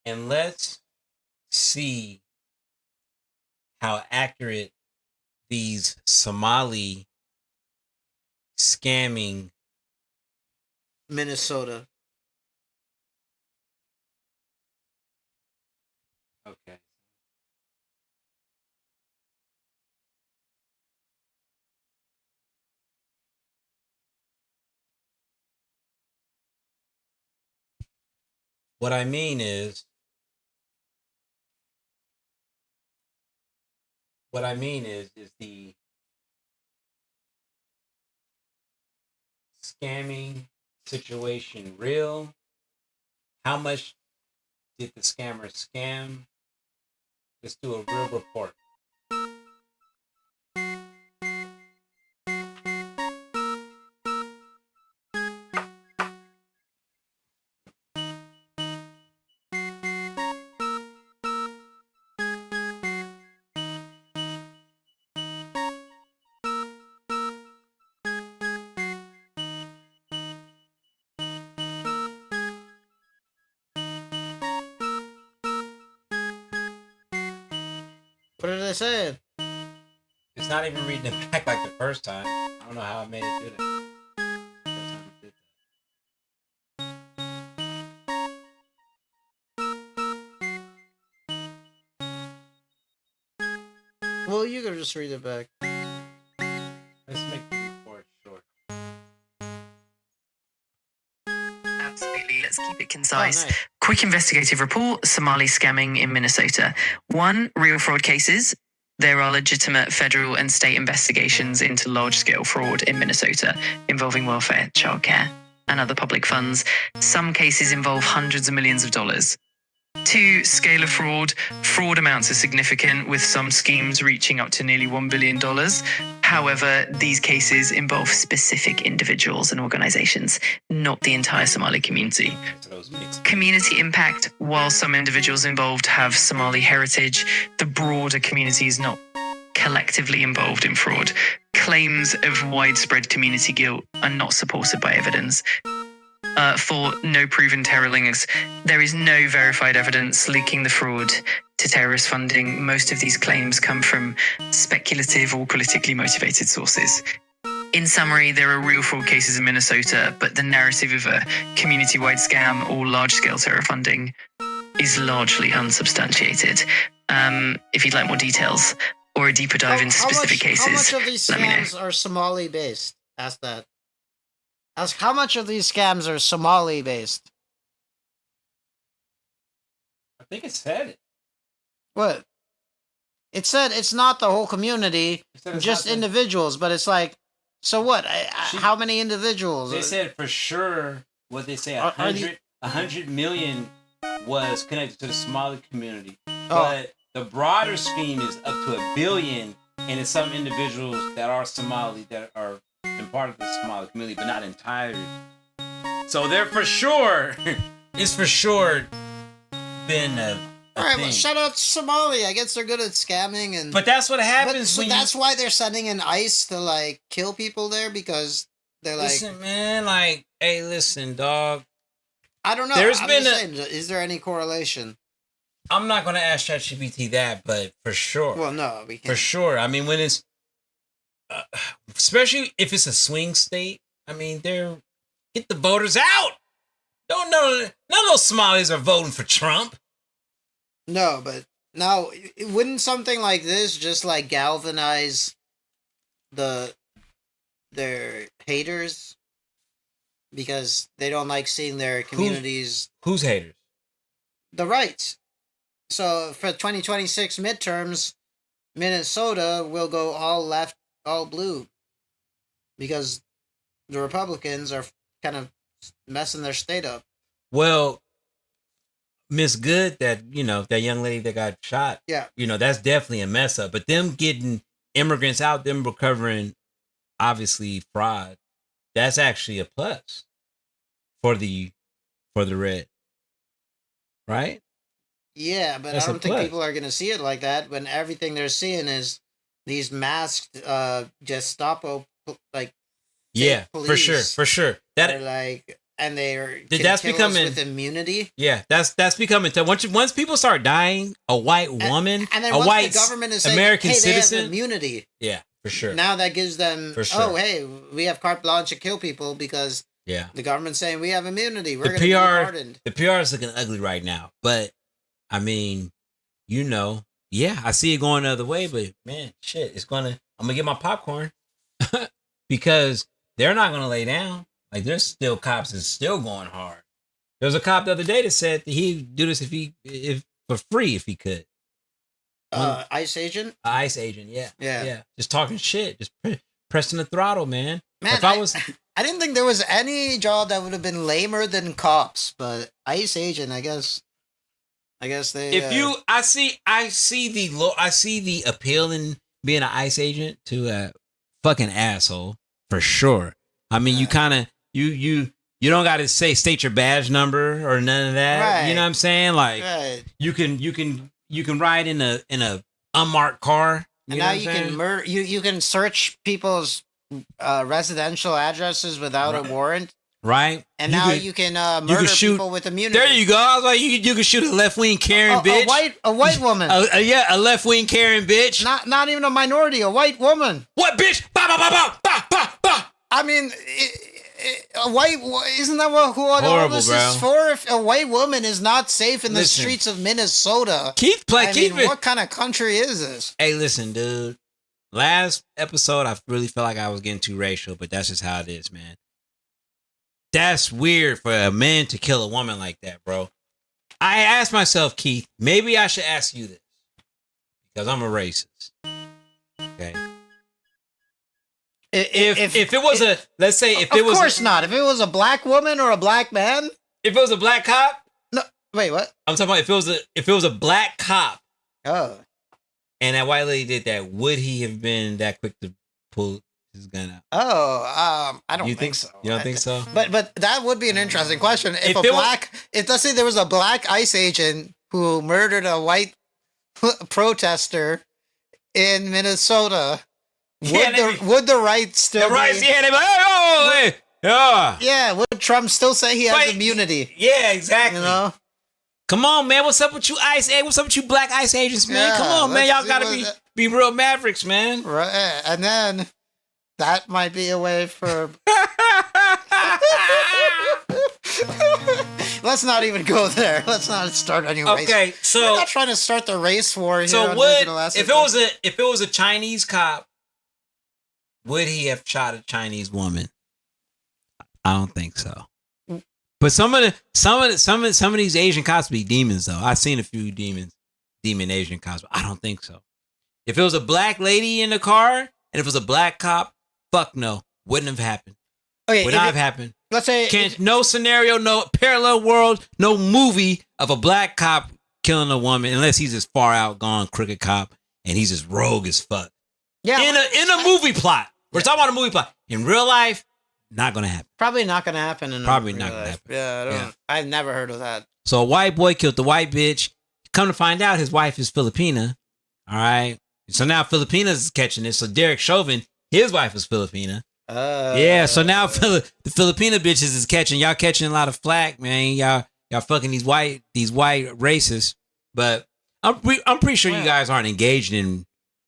S1: and let's see how accurate these Somali scamming
S2: Minnesota.
S1: Okay. What I mean is the scamming situation real? How much did the scammer scam? Let's do a real report.
S2: What did I say?
S1: It's not even reading it back like the first time. I don't know how I made it do that. First time it did
S2: Well, you could just read it back.
S1: Let's make the report short.
S3: Absolutely. Let's keep it concise.
S2: Oh, nice.
S3: Quick investigative report, Somali scamming in Minnesota. 1, real fraud cases. There are legitimate federal and state investigations into large-scale fraud in Minnesota involving welfare, childcare, and other public funds. Some cases involve hundreds of millions of dollars. 2, scale of fraud. Fraud amounts are significant, with some schemes reaching up to nearly $1 billion. However, these cases involve specific individuals and organizations, not the entire Somali community.
S1: So those mixed.
S3: Community impact. While some individuals involved have Somali heritage, the broader community is not collectively involved in fraud. Claims of widespread community guilt are not supported by evidence. 4, no proven terror links. There is no verified evidence linking the fraud to terrorist funding. Most of these claims come from speculative or politically motivated sources. In summary, there are real fraud cases in Minnesota, but the narrative of a community-wide scam or large-scale terror funding is largely unsubstantiated. If you'd like more details or a deeper dive into specific cases,
S2: How much of these
S3: let me know.
S2: scams are Somali based? Ask that. Ask how much of these scams are Somali based?
S1: I think it said it.
S2: What? It said it's not the whole community,
S1: It said it's
S2: just
S1: not the-
S2: individuals, but it's like, so what?
S1: She-
S2: How many individuals?
S1: They said for sure what they say,
S2: Are
S1: 100 million was connected to the Somali community.
S2: Oh.
S1: But the broader scheme is up to $1 billion, and it's some individuals that are Somali that are been part of the Somali community, but not entirely. So they're for sure, it's for sure been a
S2: All right,
S1: thing.
S2: well, shout out to Somali. I guess they're good at scamming, and
S1: But that's what
S2: but,
S1: happens
S2: but
S1: when
S2: that's why they're sending in ICE to like kill people there, because they're like,
S1: listen, man, like, hey, listen, dog.
S2: I don't know.
S1: There's
S2: I'm
S1: been
S2: just saying, is there any correlation?
S1: I'm not gonna ask ChatGPT that, but for sure.
S2: Well, no, we
S1: For
S2: can't.
S1: sure. I mean, when it's, especially if it's a swing state, I mean, they're get the voters out. Don't know. None of those Somalis are voting for Trump.
S2: No, but now wouldn't something like this just like galvanize their haters? because they don't like seeing their communities.
S1: Who's haters?
S2: The rights. So for 2026 midterms, Minnesota will go all left, all blue, because the Republicans are kind of messing their state up.
S1: Well, Miss Good, that that young lady that got shot.
S2: Yeah.
S1: That's definitely a mess up. But them getting immigrants out, them recovering, obviously fraud. That's actually a plus for the red, right?
S2: Yeah, but
S1: That's
S2: I
S1: a
S2: don't think
S1: plus.
S2: people are going to see it like that when everything they're seeing is these masked Gestapo like
S1: Yeah, for sure,
S2: police.
S1: for sure.
S2: They're
S1: That
S2: like, and they're
S1: That's
S2: kill us
S1: becoming-
S2: with immunity.
S1: yeah, that's becoming once people start dying, a white woman,
S2: And then
S1: a
S2: once
S1: white
S2: the government is saying,
S1: American
S2: hey, they have
S1: citizen.
S2: immunity.
S1: Yeah, for sure.
S2: Now that gives them,
S1: For sure.
S2: oh, hey, we have carte blanche to kill people because
S1: Yeah.
S2: the government's saying we have immunity. We're
S1: The
S2: going to be
S1: PR
S2: pardoned.
S1: the PR is looking ugly right now. But I mean, yeah, I see it going the other way, but man, shit, I'm gonna get my popcorn because they're not gonna lay down. Like there's still cops that's still going hard. There was a cop the other day that said that he'd do this if for free if he could.
S2: ICE agent?
S1: ICE agent, yeah.
S2: Yeah.
S1: Just talking shit, just pressing the throttle, man.
S2: Man,
S1: If I was
S2: I didn't think there was any job that would have been lamer than cops, but ICE agent, I guess they.
S1: if I see the appeal in being an ICE agent to a fucking asshole for sure. I mean, you kind of you don't got to state your badge number or none of that.
S2: Right.
S1: You know what I'm saying? Like
S2: right.
S1: you can ride in a unmarked car.
S2: And
S1: know
S2: now
S1: what I'm
S2: you
S1: saying?
S2: can you can search people's residential addresses without a warrant,
S1: right?
S2: and now you can murder
S1: shoot-
S2: people with immunity.
S1: There you go. I was like, you can shoot a left wing Karen bitch.
S2: A white woman,
S1: a left wing Karen bitch.
S2: not even a minority, a white woman.
S1: What bitch? Ba ba ba ba ba ba ba.
S2: I mean, a white isn't that what all
S1: Horrible,
S2: this
S1: bro.
S2: is for? If a white woman is not safe in the
S1: Listen.
S2: streets of Minnesota,
S1: Keith
S2: what kind of country is this?
S1: Hey, listen, dude. Last episode, I really felt like I was getting too racial, but that's just how it is, man. That's weird for a man to kill a woman like that, bro. I asked myself, Keith, maybe I should ask you this because I'm a racist. Okay. If it was let's say if it was
S2: of course not. If it was a black woman or a black man,
S1: if it was a black cop,
S2: no. Wait, what?
S1: I'm talking about if it was a black cop
S2: Oh,
S1: and that white lady did that, would he have been that quick to pull his gun out?
S2: I don't
S1: You
S2: think so.
S1: You don't think so?
S2: But that would be an interesting question. If let's say there was a black ICE agent who murdered a white protester in Minnesota, would the right still?
S1: The rights, yeah, they be like, oh, hey, yeah.
S2: Yeah, would Trump still say he has
S1: But-
S2: immunity?
S1: Yeah, exactly.
S2: You know?
S1: Come on, man. What's up with you ICE? What's up with you black ICE agents, man?
S2: Yeah,
S1: Come on, man.
S2: let's
S1: Y'all
S2: see
S1: gotta
S2: what
S1: be real mavericks, man.
S2: Right, and then that might be a way for. Let's not even go there. Let's not start any race.
S1: Okay,
S2: We're
S1: so
S2: not trying to start the race war here.
S1: so
S2: on
S1: would
S2: Digital Asset
S1: if it was a Chinese cop, would he have shot a Chinese woman? I don't think so. But some of these Asian cops be demons though. I've seen a few demon Asian cops, but I don't think so. If it was a black lady in the car and if it was a black cop, fuck no, wouldn't have happened.
S2: Okay,
S1: Would not have happened.
S2: let's say
S1: No scenario, no parallel world, no movie of a black cop killing a woman unless he's this far out gone crooked cop and he's just rogue as fuck.
S2: yeah,
S1: In a movie plot. We're talking about a movie plot. In real life, not gonna happen.
S2: probably not gonna happen.
S1: Probably not gonna happen.
S2: Yeah, I don't.
S1: Yeah.
S2: I've never heard of that.
S1: So a white boy killed the white bitch. Come to find out, his wife is Filipina. All right. So now Filipina's catching this. So Derek Chauvin, his wife is Filipina. Yeah. So now the Filipina bitches is catching. Y'all catching a lot of flack, man. Y'all fucking these white racists. But I'm pretty sure you guys aren't engaged in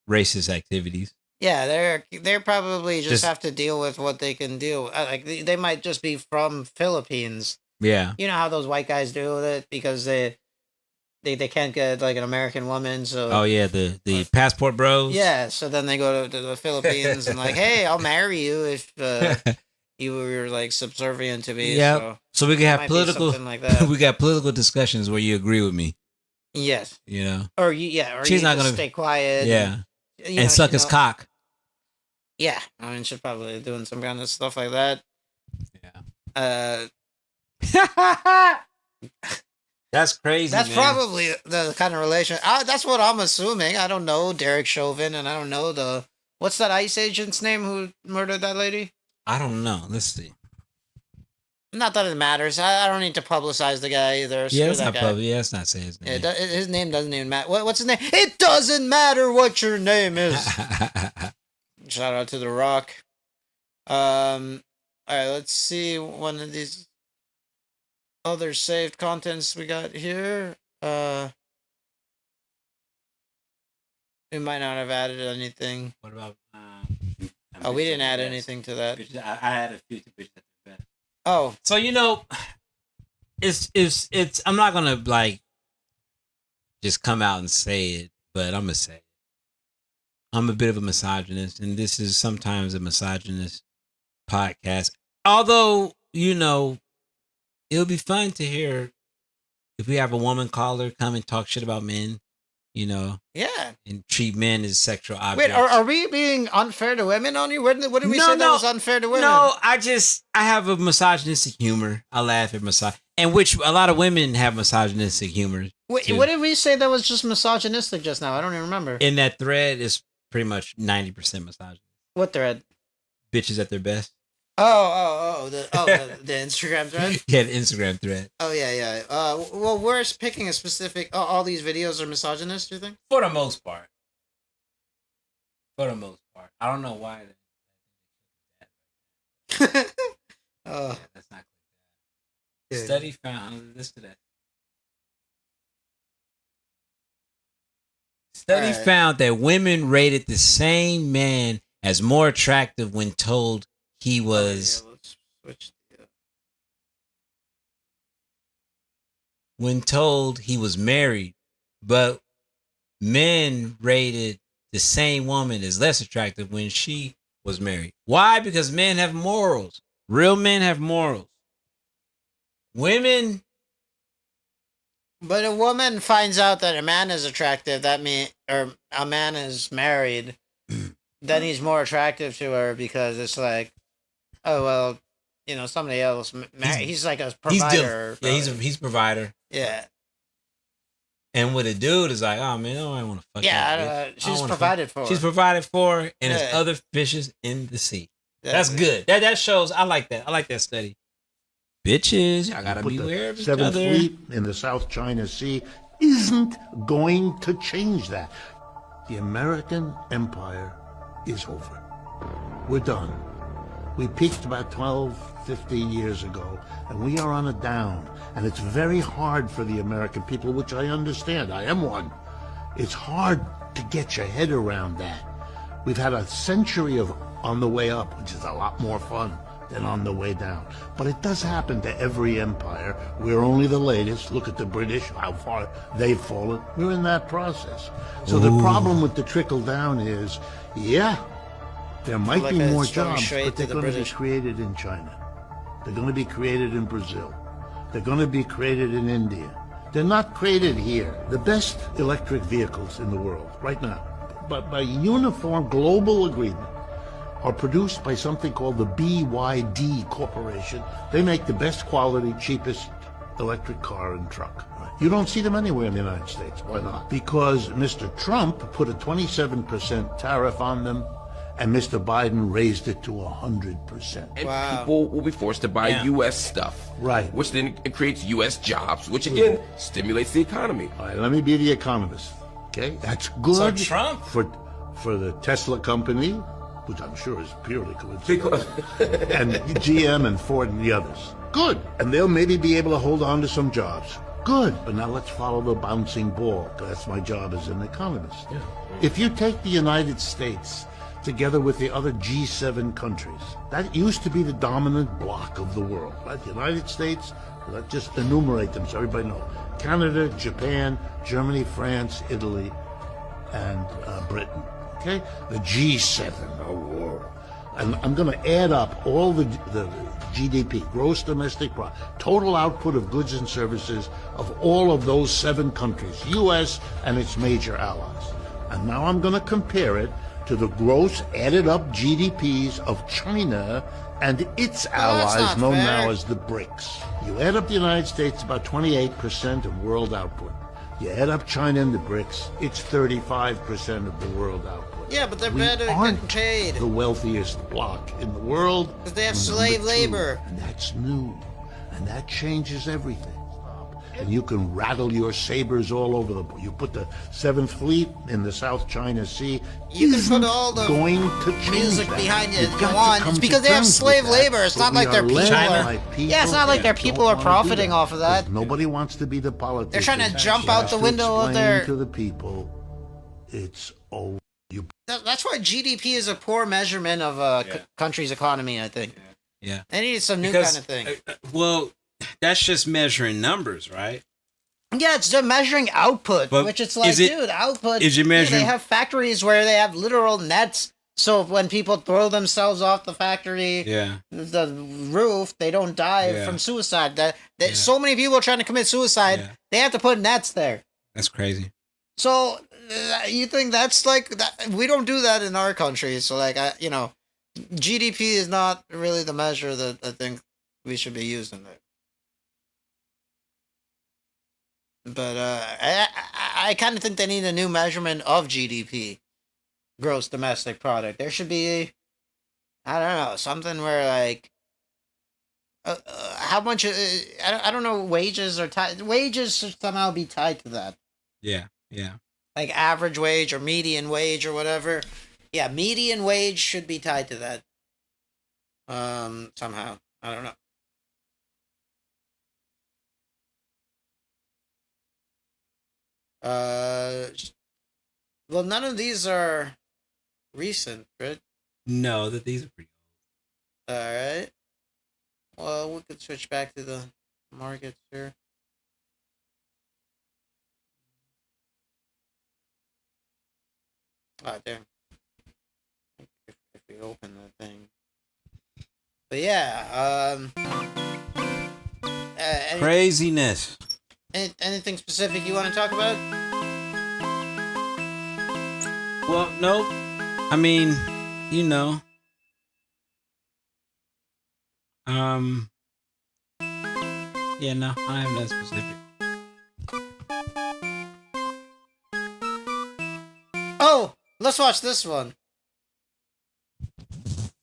S1: racist activities.
S2: Yeah, they're probably just
S1: Just-
S2: have to deal with what they can do. Like they might just be from Philippines.
S1: Yeah.
S2: You know how those white guys do with it because they can't get like an American woman. So
S1: Oh yeah, the passport bros.
S2: yeah, so then they go to the Philippines and like, hey, I'll marry you if you were like subservient to me.
S1: Yeah. So we can
S2: it
S1: have
S2: might be
S1: political.
S2: something like that.
S1: We got political discussions where you agree with me.
S2: Yes.
S1: You know.
S2: Or or
S1: She's
S2: you
S1: not
S2: just
S1: gonna
S2: stay quiet.
S1: Yeah.
S2: And,
S1: And suck his cock.
S2: Yeah, I mean, she's probably doing some kind of stuff like that.
S1: Yeah.
S2: Uh,
S1: That's crazy.
S2: that's
S1: man.
S2: probably the kind of relation. That's what I'm assuming. I don't know Derek Chauvin, and I don't know what's that ICE agent's name who murdered that lady?
S1: I don't know. Let's see.
S2: Not that it matters. I don't need to publicize the guy either.
S1: Yeah,
S2: Screw
S1: it's
S2: that
S1: not
S2: guy.
S1: public. Yeah, it's not saying his name.
S2: His name doesn't even matter. What's his name? It doesn't matter what your name is. Shout out to The Rock. All right, let's see one of these other saved contents we got here. We might not have added anything.
S1: What about?
S2: Oh, we didn't add anything to that.
S1: I had a few bitches that were best.
S2: Oh,
S1: So it's. I'm not gonna like just come out and say it, but I'm gonna say it. I'm a bit of a misogynist, and this is sometimes a misogynist podcast. Although, it'll be fun to hear if we have a woman caller come and talk shit about men,
S2: yeah.
S1: and treat men as sexual objects.
S2: Wait, are we being unfair to women on you? What did we say that was unfair to women?
S1: No, I have a misogynistic humor. I laugh at and which a lot of women have misogynistic humor.
S2: Wait,
S1: too.
S2: what did we say that was just misogynistic just now? I don't even remember.
S1: In that thread is pretty much 90% misogyny.
S2: What thread?
S1: Bitches at their best.
S2: The Instagram thread.
S1: Yeah, the Instagram thread.
S2: Oh yeah. Well, we're picking a specific. All these videos are misogynist. Do you think?
S1: For the most part. I don't know why.
S2: Oh,
S1: That's not.
S2: yeah.
S1: Study found this today. Study
S2: Alright.
S1: found that women rated the same man as more attractive when told he was
S2: Let's switch.
S1: married, but men rated the same woman as less attractive when she was married. Why? Because men have morals. Real men have morals. Women,
S2: But a woman finds out that a man is attractive. Or a man is married. Then he's more attractive to her because it's like, oh well, somebody else. He's like a provider.
S1: he's a provider.
S2: Yeah.
S1: And with a dude is like, oh man, I don't want to fuck.
S2: Yeah, she's provided for.
S1: She's provided for, and there's
S2: Yeah.
S1: other fishes in the sea.
S2: Yeah.
S1: That's good. That shows. I like that. I like that study. Bitches, I gotta
S5: Put
S1: beware
S5: the
S1: of each
S5: Seventh
S1: other.
S5: Fleet in the South China Sea isn't going to change that. The American empire is over. We're done. We peaked about 12, 15 years ago, and we are on a down. And it's very hard for the American people, which I understand. I am one. It's hard to get your head around that. We've had a century of on the way up, which is a lot more fun than on the way down. But it does happen to every empire. We're only the latest. Look at the British, how far they've fallen. We're in that process. So the problem with the trickle down is, there might
S2: Like
S5: be
S2: it's
S5: more
S2: going
S5: jobs,
S2: straight
S5: but they're
S2: to the
S5: going to be
S2: British.
S5: created in China. They're going to be created in Brazil. They're going to be created in India. They're not created here. The best electric vehicles in the world right now, but by uniform global agreement, are produced by something called the BYD Corporation. They make the best quality, cheapest electric car and truck. You don't see them anywhere in the United States. Why not? Because Mr. Trump put a 27% tariff on them, and Mr. Biden raised it to 100%.
S8: And
S2: Wow.
S8: people will be forced to buy
S1: Yeah.
S8: U.S. stuff.
S5: Right.
S8: Which then it creates U.S. jobs, which again stimulates the economy.
S5: All right, let me be the economist. Okay, that's good.
S1: So Trump-
S5: for the Tesla company, which I'm sure is purely coincidental, and GM and Ford and the others. Good, and they'll maybe be able to hold on to some jobs. Good, but now let's follow the bouncing ball. 'Cause that's my job as an economist. Yeah. If you take the United States together with the other G7 countries, that used to be the dominant bloc of the world, right? The United States, let's just enumerate them so everybody knows. Canada, Japan, Germany, France, Italy, and Britain. Okay? The G7, And I'm going to add up all the GDP, gross domestic product, total output of goods and services of all of those 7 countries, U.S. and its major allies. And now I'm going to compare it to the gross added up GDPs of China and its allies, known now as the BRICS. You add up the United States, about 28% of world output. You add up China and the BRICS, it's 35% of the world output.
S2: Yeah, but they're
S5: We
S2: better getting
S5: aren't
S2: paid.
S5: the wealthiest bloc in the world.
S2: Because they have
S5: We're
S2: slave
S5: number 2,
S2: labor.
S5: and that's new. And that changes everything. And you can rattle your sabers all over the place. You put the 7th Fleet in the South China Sea.
S2: You can put all the
S5: going to change
S2: music
S5: that.
S2: behind it
S5: You've
S2: you
S5: got to
S2: want.
S5: come
S2: It's
S5: to
S2: because they have
S5: terms
S2: slave
S5: with that,
S2: labor. It's
S5: but
S2: not
S5: we
S2: like their
S5: are
S2: people
S5: led
S2: are...
S5: by people
S2: Yeah, it's not like their
S5: that
S2: people
S5: don't
S2: are
S5: wanna do
S2: profiting
S5: that.
S2: off of that.
S5: Nobody wants to be the politician.
S2: They're trying to jump
S5: Just
S2: out the
S5: to
S2: window of
S5: explain
S2: their...
S5: to the people, it's over.
S2: That's why GDP is a poor measurement of a country's economy, I think.
S9: Yeah.
S2: They need some new
S9: Because,
S2: kind of thing.
S9: Well, that's just measuring numbers, right?
S2: Yeah, it's just measuring output,
S9: But
S2: which it's like,
S9: is it-
S2: dude, output.
S9: is it
S2: yeah,
S9: measuring-
S2: they have factories where they have literal nets, so when people throw themselves off the factory,
S9: Yeah.
S2: the roof, they don't die
S9: Yeah.
S2: from suicide. So many people trying to commit suicide,
S9: Yeah.
S2: they have to put nets there.
S9: That's crazy.
S2: So you think that's like that? We don't do that in our country. So like, GDP is not really the measure that I think we should be using there. But I kind of think they need a new measurement of GDP, gross domestic product. There should be, I don't know, something where like, how much? I don't know. Wages are tied. Wages should somehow be tied to that.
S9: Yeah. Yeah.
S2: Like average wage or median wage or whatever. Yeah, median wage should be tied to that. Somehow. I don't know. Well, none of these are recent, right?
S9: No, these are pretty
S2: All right. Well, we could switch back to the markets here. Oh, damn. If we open the thing. But yeah,
S9: craziness.
S2: anything specific you want to talk about?
S9: Well, no. I mean, you know. Yeah, no, I am that specific.
S2: Oh, let's watch this one.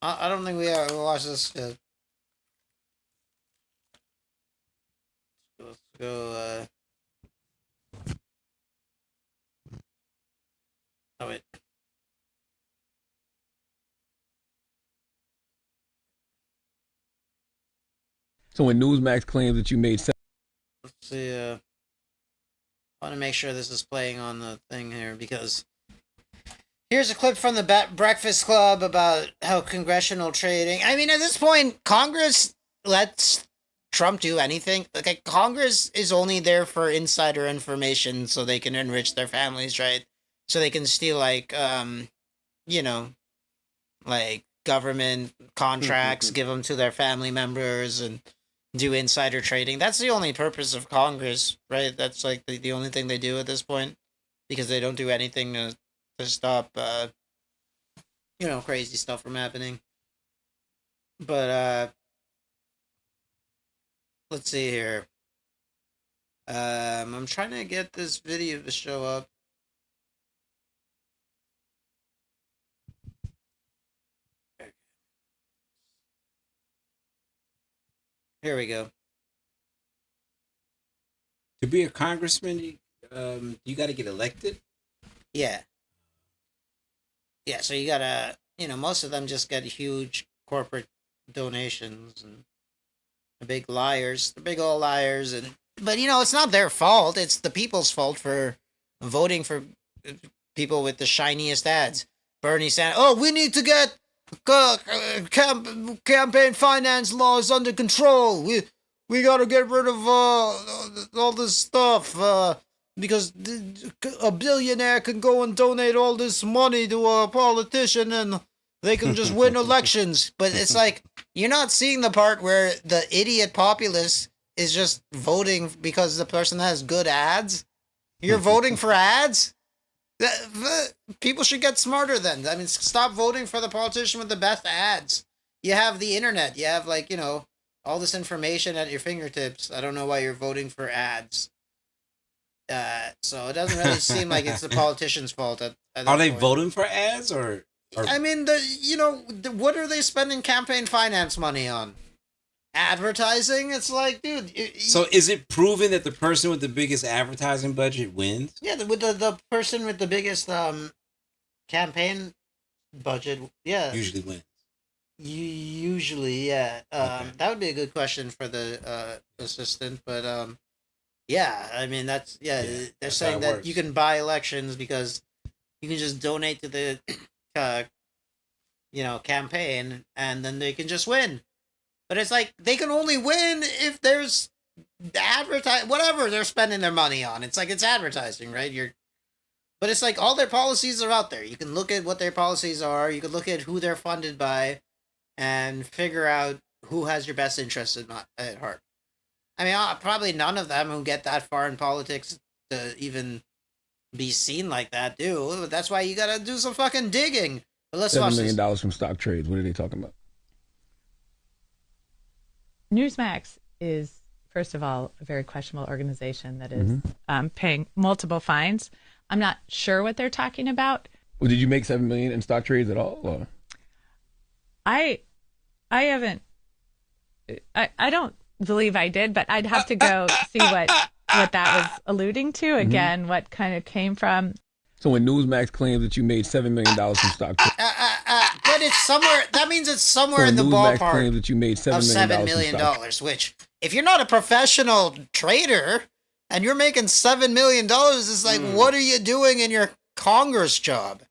S2: I don't think we watched this yet. Let's go, Oh, wait.
S10: So when Newsmax claims that you made
S2: Let's see, I want to make sure this is playing on the thing here, because here's a clip from the Breakfast Club about how congressional trading... I mean, at this point, Congress lets Trump do anything. Like, Congress is only there for insider information so they can enrich their families, right? So they can steal, like, like government contracts, give them to their family members, and do insider trading. That's the only purpose of Congress, right? That's like the only thing they do at this point, because they don't do anything to stop, crazy stuff from happening. But, let's see here. I'm trying to get this video to show up. Here we go.
S9: To be a congressman, you got to get elected.
S2: Yeah. Yeah, so you gotta, most of them just get huge corporate donations, and the big liars, the big old liars, but it's not their fault. It's the people's fault for voting for people with the shiniest ads. Bernie Sanders. Oh, we need to get campaign finance laws under control. We gotta get rid of all this stuff because a billionaire can go and donate all this money to a politician, and They can just win elections. But it's like, you're not seeing the part where the idiot populace is just voting because the person has good ads. You're voting for ads? People should get smarter then. I mean, stop voting for the politician with the best ads. You have the internet. You have, like, you know, all this information at your fingertips. I don't know why you're voting for ads. So it doesn't really seem like it's the politician's fault.
S1: Are they voting for ads or?
S2: I mean, what are they spending campaign finance money on? Advertising? It's like, dude.
S1: So is it proven that the person with the biggest advertising budget wins?
S2: Yeah, with the person with the biggest campaign budget, yeah,
S1: Usually wins.
S2: Usually, yeah.
S1: Okay.
S2: That would be a good question for the assistant, but yeah. I mean, that's they're
S1: that's
S2: saying
S1: how it
S2: that
S1: works.
S2: you can buy elections because you can just donate to the campaign, and then they can just win. But it's like they can only win if there's whatever they're spending their money on. It's like it's advertising, right? But it's like all their policies are out there. You can look at what their policies are. You can look at who they're funded by, and figure out who has your best interest at heart. I mean, probably none of them who get that far in politics to even be seen like that do. That's why you gotta do some fucking digging. But let's watch
S10: $7
S2: this.
S10: million from stock trades. What are they talking about?
S11: Newsmax is, first of all, a very questionable organization that is paying multiple fines. I'm not sure what they're talking about.
S10: Well, did you make $7 million in stock trades at all? Or?
S11: I haven't. I don't believe I did, but I'd have to go see what that was alluding to. Again, what kind of came from.
S10: So when Newsmax claims that you made $7 million from stock trades,
S2: But it's somewhere. That means it's somewhere
S10: so
S2: in the
S10: Newsmax
S2: ballpark
S10: claims that you made
S2: of $7 million. Which, if you're not a professional trader and you're making $7 million, it's like, what are you doing in your Congress job?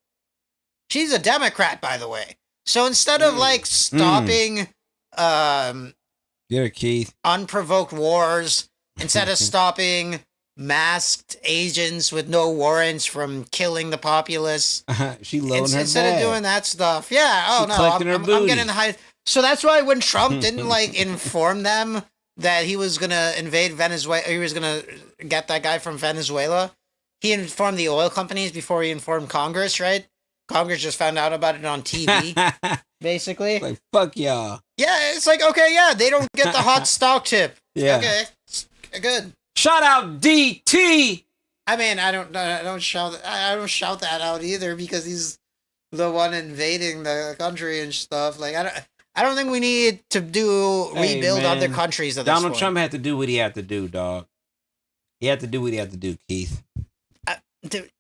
S2: She's a Democrat, by the way. So instead of like stopping,
S1: Get her, Keith.
S2: unprovoked wars, instead of stopping masked agents with no warrants from killing the populace.
S1: She loading her
S2: Instead of
S1: bag.
S2: doing that stuff. Yeah. Oh,
S1: She
S2: no.
S1: collecting her
S2: I'm
S1: booty.
S2: getting the high. So that's why when Trump didn't like inform them that he was going to invade Venezuela, he was going to get that guy from Venezuela, he informed the oil companies before he informed Congress, right? Congress just found out about it on TV, basically.
S1: Like, fuck y'all.
S2: Yeah, it's like, okay, yeah, they don't get the hot stock tip.
S1: Yeah.
S2: Okay, good.
S1: Shout out DT.
S2: I mean, I don't shout that out either because he's the one invading the country and stuff. Like, I don't think we need to rebuild
S1: man.
S2: other countries at this
S1: Donald
S2: point.
S1: Trump had to do what he had to do, dog. He had to do what he had to do, Keith.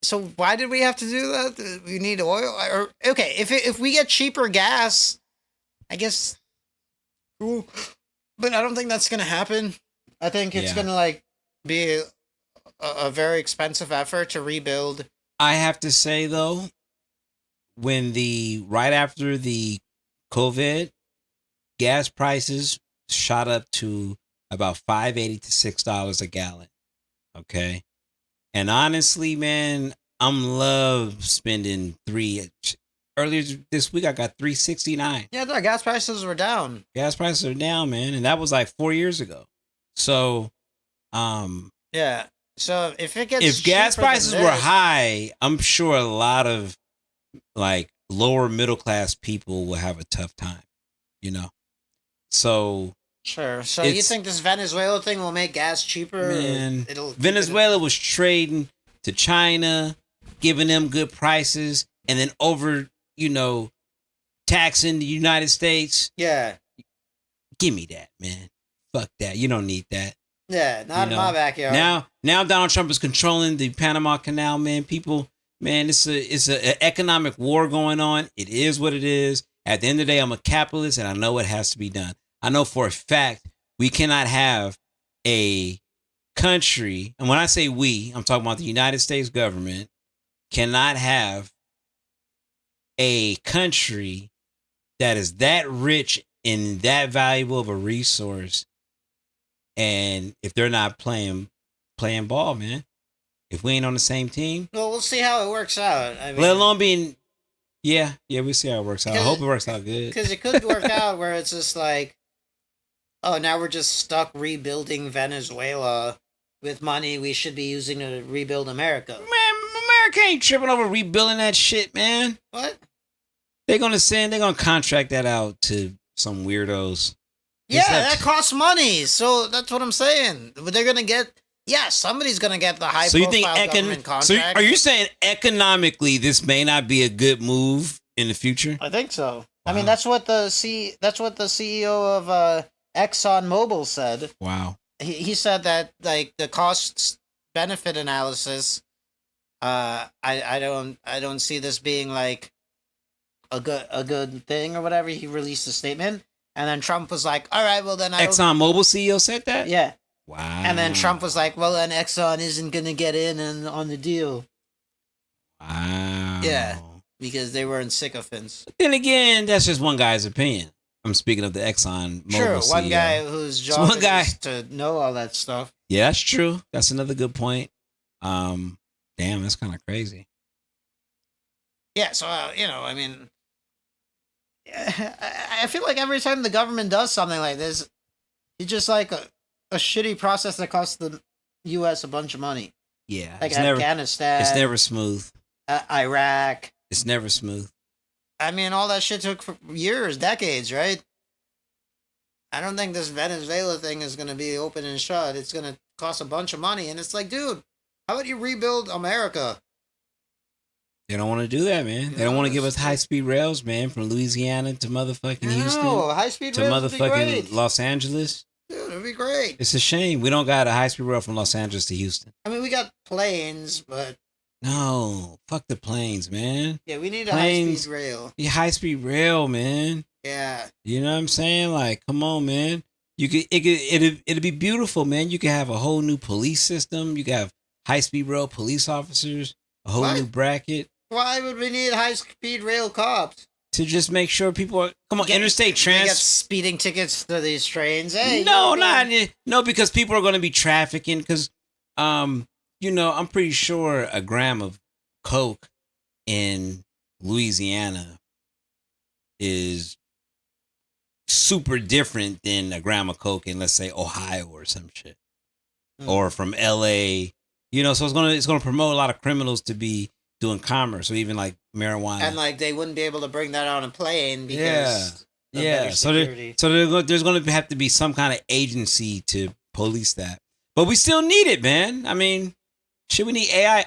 S2: So why did we have to do that? We need oil, or okay? If we get cheaper gas, I guess cool, but I don't think that's gonna happen. I think it's gonna like be a very expensive effort to rebuild.
S1: I have to say though, right after the COVID, gas prices shot up to about $5.80 to $6 a gallon. Okay. And honestly, man, I'm love spending earlier this week I got $3.69.
S2: Yeah, the gas prices were down.
S1: Gas prices are down, man. And that was like 4 years ago. So
S2: yeah. So if
S1: gas
S2: cheaper
S1: prices
S2: than
S1: were
S2: this-
S1: high, I'm sure a lot of like lower middle class people will have a tough time, you know? So
S2: Sure. So you
S1: It's-
S2: think this Venezuela thing will make gas cheaper?
S1: man,
S2: It'll
S1: Venezuela was trading to China, giving them good prices, and then taxing the United States.
S2: Yeah.
S1: Give me that, man. Fuck that. You don't need that.
S2: Yeah. Not in my backyard.
S1: Now Donald Trump is controlling the Panama Canal, man. People, man, it's an economic war going on. It is what it is. At the end of the day, I'm a capitalist, and I know it has to be done. I know for a fact we cannot have a country, and when I say we, I'm talking about the United States government, cannot have a country that is that rich and that valuable of a resource, and if they're not playing ball, man, if we ain't on the same team,
S2: Well, we'll see how it works out. I mean,
S1: let alone being
S9: Yeah, we'll see how it works out. I hope it works out good.
S2: Because it could work out where it's just like, oh, now we're just stuck rebuilding Venezuela with money we should be using to rebuild America.
S9: Man, America ain't tripping over rebuilding that shit, man.
S2: What?
S9: They're gonna contract that out to some weirdos.
S2: Yeah, that costs money. So that's what I'm saying. But they're gonna get. Yeah, somebody's gonna get the high profile government contract.
S9: So are you saying economically this may not be a good move in the future?
S2: I think so. Wow. I mean, that's what the CEO of ExxonMobil said.
S9: Wow.
S2: He said that like the cost benefit analysis. I don't see this being like a good thing or whatever. He released a statement, and then Trump was like, "All right, well then."
S9: ExxonMobil CEO said that.
S2: Yeah.
S9: Wow.
S2: And then Trump was like, well, then Exxon isn't going to get in on the deal.
S9: Wow.
S2: Yeah, because they weren't sycophants.
S9: Then again, that's just one guy's opinion. I'm speaking of the ExxonMobil
S2: Sure,
S9: CEO.
S2: one guy whose job is to know all that stuff.
S9: Yeah, that's true. That's another good point. Damn, that's kind of crazy.
S2: Yeah, so, I mean, I feel like every time the government does something like this, it's just like a shitty process that costs the U.S. a bunch of money.
S9: Yeah.
S2: Like Afghanistan.
S9: It's never smooth.
S2: Iraq.
S9: It's never smooth.
S2: I mean, all that shit took for years, decades, right? I don't think this Venezuela thing is going to be open and shut. It's going to cost a bunch of money. And it's like, dude, how about you rebuild America?
S9: They don't want to do that, man. They don't want to give us high-speed rails, man, from Louisiana to motherfucking Houston.
S2: No, high-speed rails
S9: to motherfucking Los Angeles.
S2: Dude, it'd be great.
S9: It's a shame we don't got a high-speed rail from Los Angeles to Houston.
S2: I mean, we got planes, but
S9: no, fuck the planes, man.
S2: Yeah, we need a high-speed rail.
S9: Yeah, high-speed rail, man.
S2: Yeah.
S9: You know what I'm saying? Like, come on, man. It'd be beautiful, man. You could have a whole new police system. You could have high-speed rail police officers, a whole new bracket.
S2: Why would we need high-speed rail cops?
S9: To just make sure people are interstate
S2: get speeding tickets to these trains. Hey,
S9: no, because people are going to be trafficking. Because, I'm pretty sure a gram of coke in Louisiana is super different than a gram of coke in, let's say, Ohio or some shit, or from LA. So it's gonna promote a lot of criminals to be doing commerce, or even like marijuana,
S2: and like they wouldn't be able to bring that on a plane because
S9: so there's going to have to be some kind of agency to police that, but we still need it, man. I mean, should we need AI?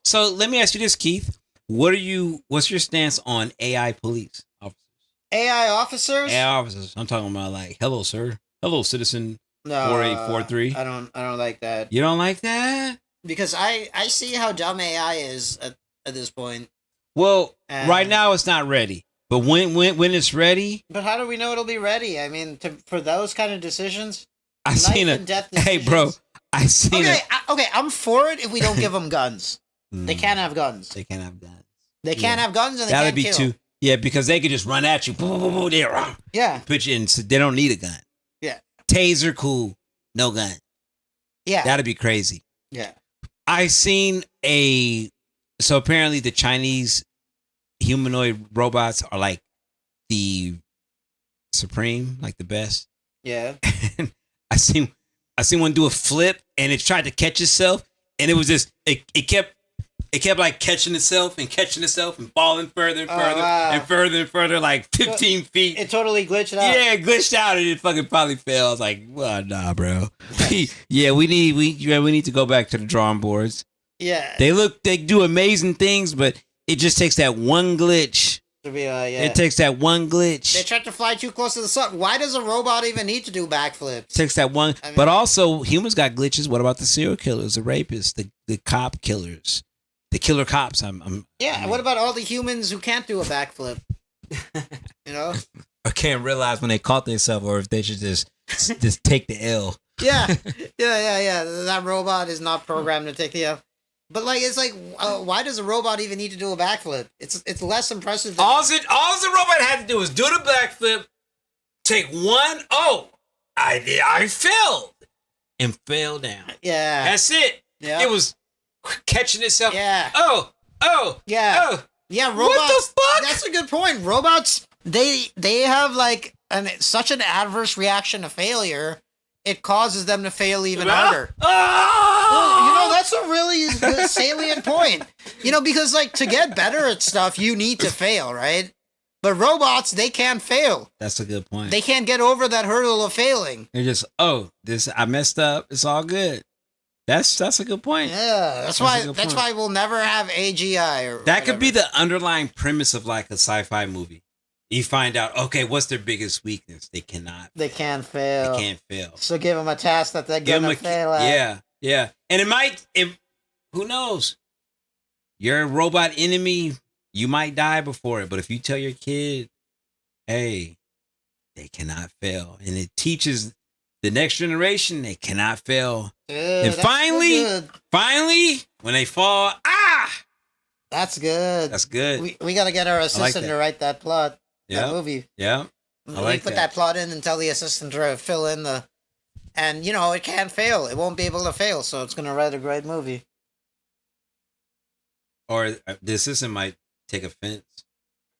S9: So let me ask you this, Keith. What's your stance on AI police officers?
S2: AI officers?
S9: AI officers. I'm talking about like, hello, sir. Hello, citizen. No, 4843.
S2: I don't like that.
S9: You don't like that?
S2: Because I see how dumb AI is at this point.
S9: Well, right now it's not ready, but when it's ready.
S2: But how do we know it'll be ready? I mean, for those kind of decisions.
S9: I seen it. Hey, bro, I seen it.
S2: Okay, I'm for it if we don't give them guns. They can't have guns.
S9: They can't have guns.
S2: They can't have guns, and they
S9: That'd
S2: can't
S9: be
S2: kill.
S9: Yeah, because they could just run at you.
S2: Yeah.
S9: Put you in. So they don't need a gun.
S2: Yeah.
S9: Taser, cool. No gun.
S2: Yeah.
S9: That'd be crazy.
S2: Yeah.
S9: I seen so apparently the Chinese humanoid robots are like the supreme, like the best.
S2: Yeah.
S9: And I seen one do a flip and it tried to catch itself, and it was just it kept like catching itself and falling further and further and further and further, like 15 feet.
S2: It totally glitched out.
S9: Yeah, it glitched out and it fucking probably fell. I was like, well, nah, bro. Yeah, we need to go back to the drawing boards.
S2: Yeah.
S9: They do amazing things, but it just takes that one glitch.
S2: To be,
S9: It takes that one glitch.
S2: They tried to fly too close to the sun. Why does a robot even need to do backflips?
S9: Takes that one. But also, humans got glitches. What about the serial killers, the rapists, the cop killers, the killer cops?
S2: What about all the humans who can't do a backflip?
S1: Or can't realize when they caught themselves, or if they should just take the L.
S2: Yeah. That robot is not programmed to take the L. But like, it's like, why does a robot even need to do a backflip? It's less impressive.
S1: All the robot had to do was do the backflip, take one. Oh, I failed and fell down.
S2: Yeah,
S1: that's it.
S2: Yeah,
S1: it was catching itself.
S2: Yeah.
S1: Oh.
S2: Yeah.
S1: Oh.
S2: Yeah, robots.
S9: What the fuck?
S2: That's a good point. Robots, they have like such an adverse reaction to failure. It causes them to fail even harder. Well, that's a really good salient point. Because like to get better at stuff, you need to fail, right? But robots, they can't fail.
S9: That's a good point.
S2: They can't get over that hurdle of failing.
S9: They're just, I messed up. It's all good. That's a good point.
S2: Yeah, that's why we'll never have AGI or
S9: that could be the underlying premise of like a sci-fi movie. You find out, okay, what's their biggest weakness? They can't fail. They can't fail.
S2: So give them a task that they're gonna fail at.
S9: Yeah. And who knows? Your robot enemy, you might die before it, but if you tell your kid, hey, they cannot fail, and it teaches the next generation they cannot fail. And finally, when they fall,
S2: that's good.
S9: That's good.
S2: We got to get our assistant to write that plot. That movie.
S9: Yeah.
S2: We put that plot in and tell the assistant to fill in and it can't fail. It won't be able to fail, so it's going to write a great movie.
S9: Or the assistant might take offense.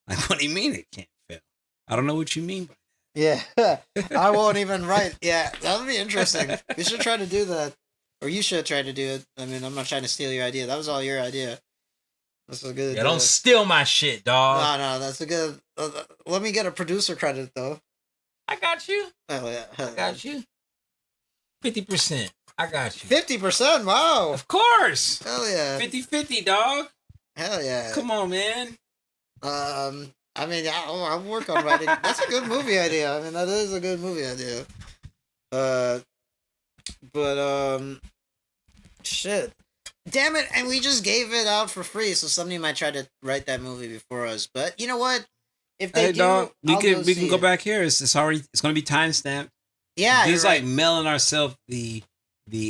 S9: Like, what do you mean it can't fail? I don't know what you mean by that.
S2: Yeah. I won't even write. Yeah, that would be interesting. We should try to do that. Or you should try to do it. I mean, I'm not trying to steal your idea. That was all your idea. That's a good.
S1: Yeah, don't steal my shit, dog.
S2: No, that's a good. Let me get a producer credit though.
S1: I got you.
S2: Oh yeah,
S1: I got you. 50%. I got you.
S2: 50%. Wow.
S1: Of course.
S2: Hell yeah.
S1: 50-50, dog.
S2: Hell yeah.
S1: Come on, man.
S2: I mean, I'll work on writing. That's a good movie idea. I mean, that is a good movie idea. Shit. Damn it, and we just gave it out for free, so somebody might try to write that movie before us. But you know what? If they do,
S9: dog, we can go
S2: it.
S9: back here. It's already going to be timestamped.
S2: Yeah,
S9: it's like mailing ourselves the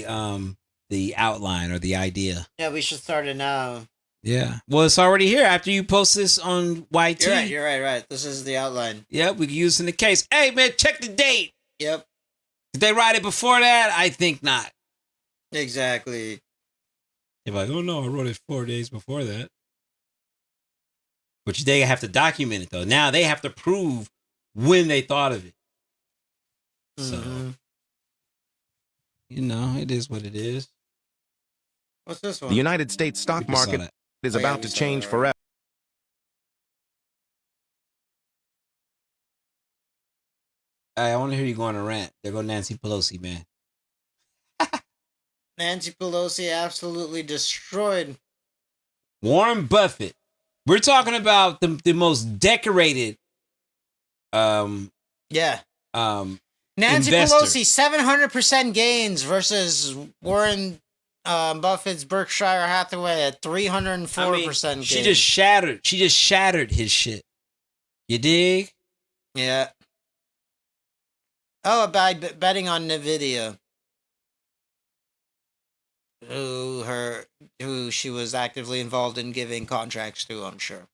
S9: outline or the idea.
S2: Yeah, we should start it now.
S9: Yeah. Well, it's already here after you post this on YT.
S2: You're right. This is the outline.
S9: Yep, we can use it in the case. Hey, man, check the date.
S2: Yep.
S9: Did they write it before that? I think not.
S2: Exactly.
S9: They're like, oh no, I wrote it 4 days before that. But they have to document it though. Now they have to prove when they thought of it. So, it is what it is.
S2: What's this one?
S6: The United States stock market is about to change forever.
S9: I want to hear you go on a rant. There go Nancy Pelosi, man.
S2: Nancy Pelosi absolutely destroyed
S9: Warren Buffett. We're talking about the most decorated
S2: Nancy
S9: investor.
S2: Pelosi 700% gains versus Warren Buffett's Berkshire Hathaway at 304% gains.
S9: She just shattered his shit. You dig?
S2: Yeah. Oh, by betting on Nvidia. Who she was actively involved in giving contracts to, I'm sure.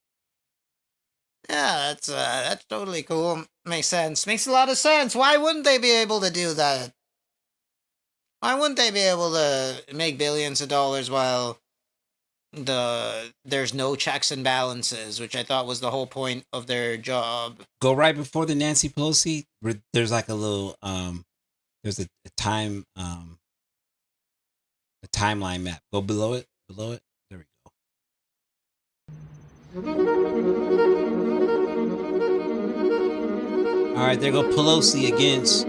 S2: Yeah, that's totally cool. Makes sense. Makes a lot of sense. Why wouldn't they be able to do that? Why wouldn't they be able to make billions of dollars while there's no checks and balances, which I thought was the whole point of their job.
S9: Go right before the Nancy Pelosi. There's like a little there's a timeline map. Go below it. There we go. All right, there go Pelosi against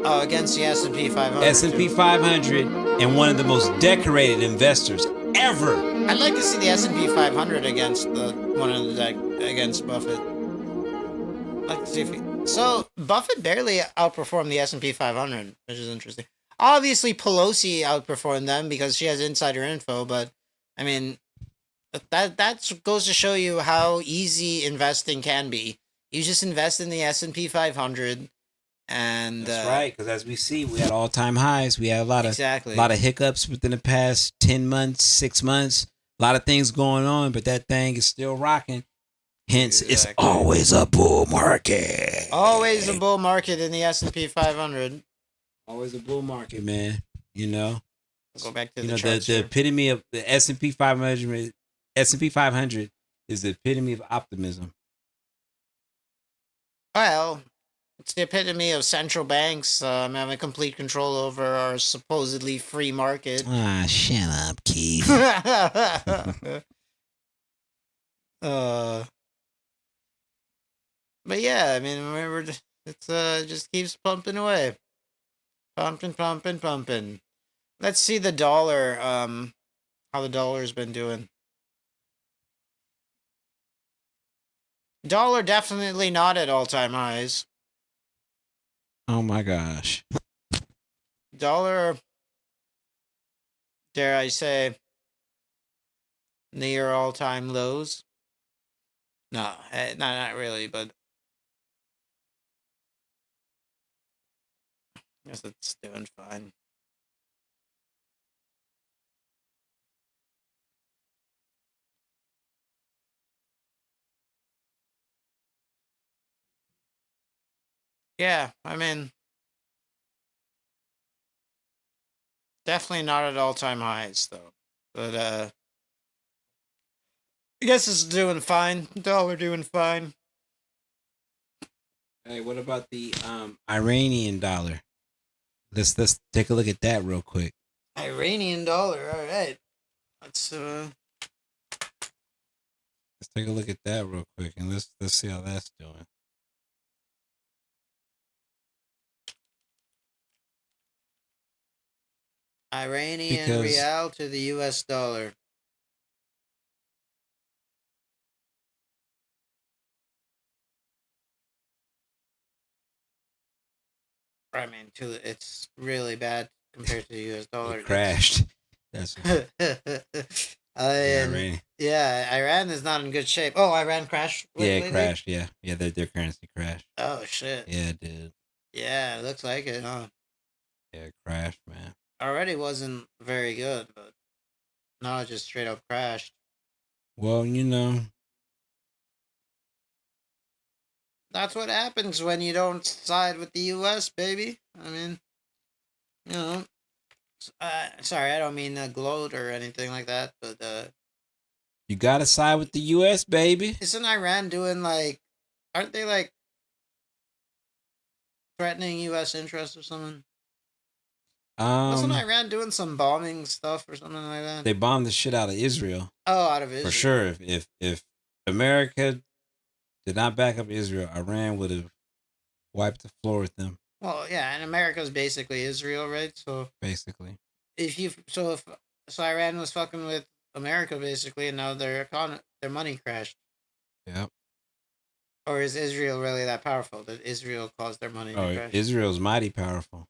S2: against the S&P 500.
S9: S&P 500 and one of the most decorated investors ever.
S2: I'd like to see the S&P 500 against against Buffett. I'd like to see so Buffett barely outperformed the S&P 500, which is interesting. Obviously, Pelosi outperformed them because she has insider info, but I mean, that goes to show you how easy investing can be. You just invest in the S&P 500, and
S9: that's right. Because as we see, we had all-time highs. We had a lot of hiccups within the past 10 months, 6 months. A lot of things going on, but that thing is still rocking. Hence, it's always a bull market.
S2: Always a bull market in the S&P 500.
S9: Always a bull market, man. You know.
S2: Go back to
S9: the epitome of the S&P 500 S&P 500 is the epitome of optimism.
S2: Well, it's the epitome of central banks having complete control over our supposedly free market.
S9: Ah, shut up, Keith.
S2: But yeah, I mean, it's just keeps pumping away, pumping. Let's see the dollar. How the dollar's been doing. Dollar definitely not at all-time highs.
S9: Oh my gosh.
S2: Dollar, dare I say, near all-time lows. No, not really, but I guess it's doing fine. Yeah, I mean, definitely not at all-time highs, though. But, I guess it's doing fine. Dollar doing fine.
S9: Hey, what about the Iranian dollar? Let's take a look at that real quick.
S2: Iranian dollar, all right. Let's
S9: take a look at that real quick, and let's see how that's doing.
S2: Iranian real to the U.S. dollar. I mean, it's really bad compared to the U.S. dollar.
S9: It crashed. That's
S2: Iran. Yeah, Iran is not in good shape. Oh, Iran crashed.
S9: It crashed. Yeah, their currency crashed.
S2: Oh shit.
S9: Yeah, it did.
S2: Yeah, it looks like it, huh?
S9: Yeah, it crashed, man.
S2: Already wasn't very good, but now it just straight up crashed.
S9: Well,
S2: that's what happens when you don't side with the U.S., baby. I mean, sorry, I don't mean to gloat or anything like that, but
S9: you gotta side with the U.S., baby.
S2: Isn't Iran doing aren't they threatening U.S. interests or something? Wasn't Iran doing some bombing stuff or something like that?
S9: They bombed the shit out of Israel.
S2: Oh, out of Israel.
S9: For sure. If America did not back up Israel, Iran would have wiped the floor with them.
S2: Well, yeah, and America's basically Israel, right? So
S9: basically,
S2: if Iran was fucking with America basically, and now their money crashed.
S9: Yep.
S2: Or is Israel really that powerful? Did Israel cause their money to crash?
S9: Israel's mighty powerful.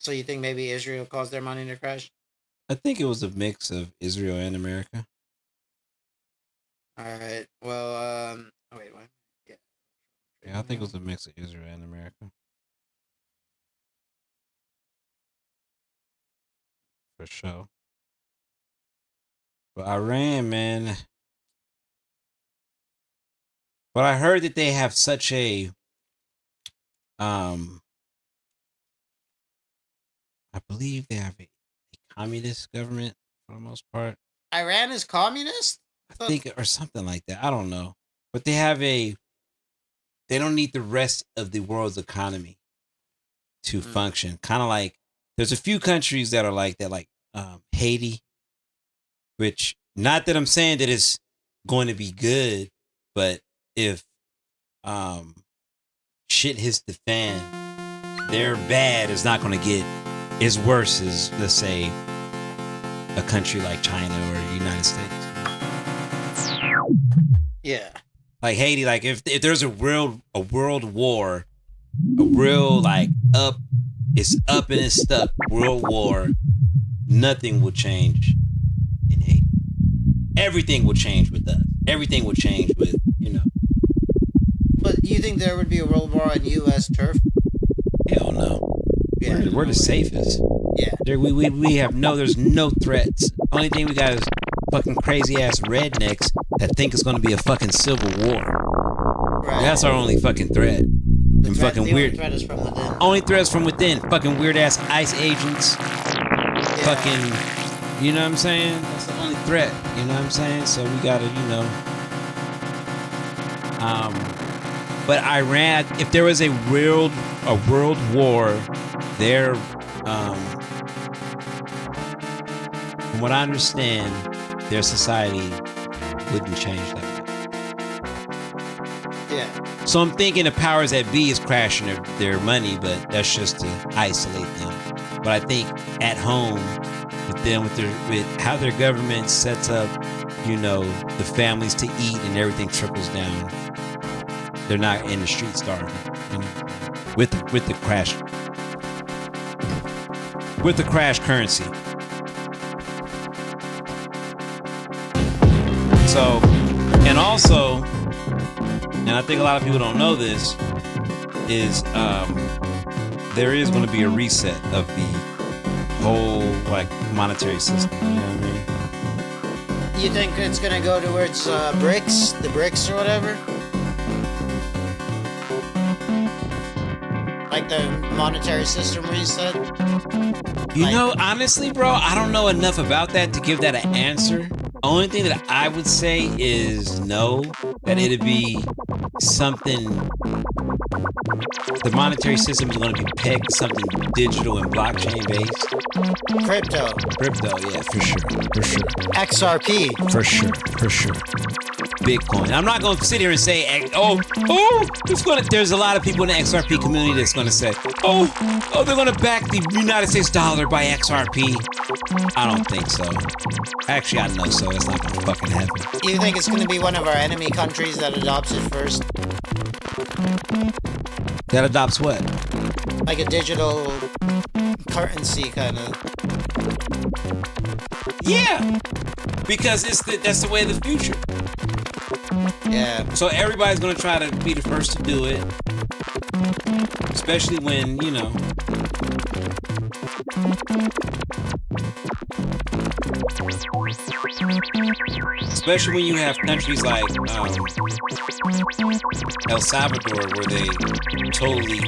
S2: So you think maybe Israel caused their money to crash?
S9: I think it was a mix of Israel and America.
S2: All right. Well, wait, what? Yeah.
S9: Yeah, I think it was a mix of Israel and America. For sure. But Iran, man. But I heard that they have such a I believe they have a communist government for the most part.
S2: Iran is communist?
S9: I think, or something like that. I don't know. But they have they don't need the rest of the world's economy to function. Kind of like, there's a few countries that are like that, like Haiti, which, not that I'm saying that it's going to be good, but if shit hits the fan, their bad is not going to get as worse as, let's say, a country like China or the United States.
S2: Yeah.
S9: Like Haiti, like if there's a world war, a real it's up and it's stuck world war, nothing will change in Haiti. Everything will change with us. Everything will change with,
S2: But you think there would be a world war on U.S. turf?
S9: Hell no.
S2: Yeah,
S9: we're the safest.
S2: Yeah.
S9: We have there's no threats. Only thing we got is fucking crazy ass rednecks that think it's gonna be a fucking civil war. Right. That's our only fucking threat. And fucking weird.
S2: Threat is from within.
S9: Only threats from within. Fucking weird ass ICE agents. Yeah. Fucking, you know what I'm saying?
S2: That's the only
S9: threat. You know what I'm saying? So we gotta, but Iran, if there was a world war, there, from what I understand, their society wouldn't change that way.
S2: Yeah.
S9: So I'm thinking the powers that be is crashing their money, but that's just to isolate them. But I think at home, with them, with how their government sets up, the families to eat and everything trickles down. They're not in the street starving, with the crash currency. So, and also, and I think a lot of people don't know this, is there is going to be a reset of the whole monetary system. You know what I mean?
S2: You think it's gonna go towards BRICS, the BRICS or whatever? Like the monetary system reset?
S9: Honestly, bro, I don't know enough about that to give that an answer. Only thing that I would say is no, that it'd be something. The monetary system is going to be pegged to something digital and blockchain based.
S2: Crypto,
S9: yeah, for sure.
S2: XRP,
S9: for sure. Bitcoin. I'm not going to sit here and say, there's a lot of people in the XRP community that's going to say, they're going to back the United States dollar by XRP. I don't think so. Actually, I know so. It's not going to fucking happen.
S2: You think it's going to be one of our enemy countries that adopts it first?
S9: That adopts what?
S2: Like a digital currency kind of.
S9: Yeah, because that's the way of the future.
S2: Yeah.
S9: So everybody's gonna try to be the first to do it, especially when especially when you have countries like El Salvador, where they totally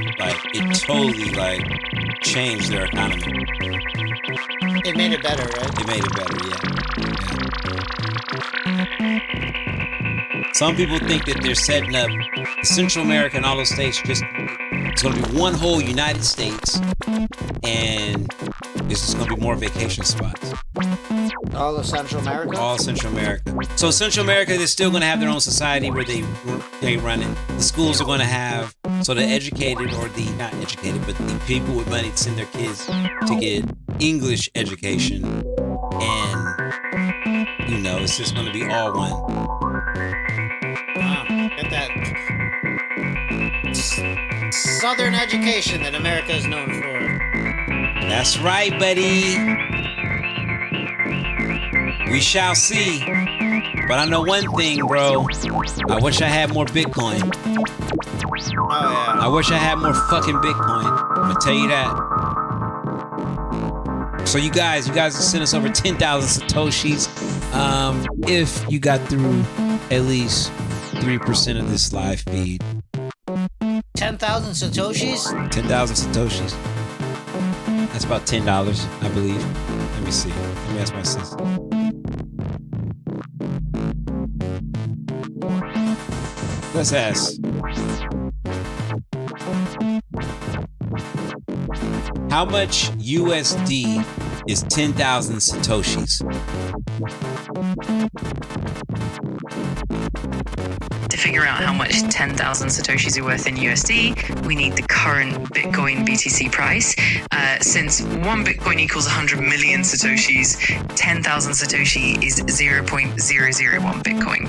S9: changed their economy.
S2: It made it better, right?
S9: It made it better, yeah. Some people think that they're setting up Central America and all those states it's going to be one whole United States, and it's just going to be more vacation spots.
S2: All of Central America?
S9: All Central America. So Central America, they're still going to have their own society where they run it. The schools are going to have, so the educated, or the not educated, but the people with money to send their kids to get English education, and it's just going to be all one.
S2: Wow, get that Southern education that America is known for.
S9: That's right, buddy. We shall see. But I know one thing, bro. I wish I had more Bitcoin.
S2: Oh, yeah.
S9: I wish I had more fucking Bitcoin. I'm gonna tell you that. So you guys sent us over 10,000 Satoshis. If you got through at least 3% of this live feed.
S2: 10,000 Satoshis?
S9: 10,000 Satoshis. That's about $10, I believe. Let me see. Let me ask my sister. Let's ask. How much USD is 10,000 Satoshis?
S3: To figure out how much 10,000 Satoshis are worth in USD, we need the current Bitcoin BTC price. Since one Bitcoin equals 100 million Satoshis, 10,000 Satoshi is 0.001 Bitcoin.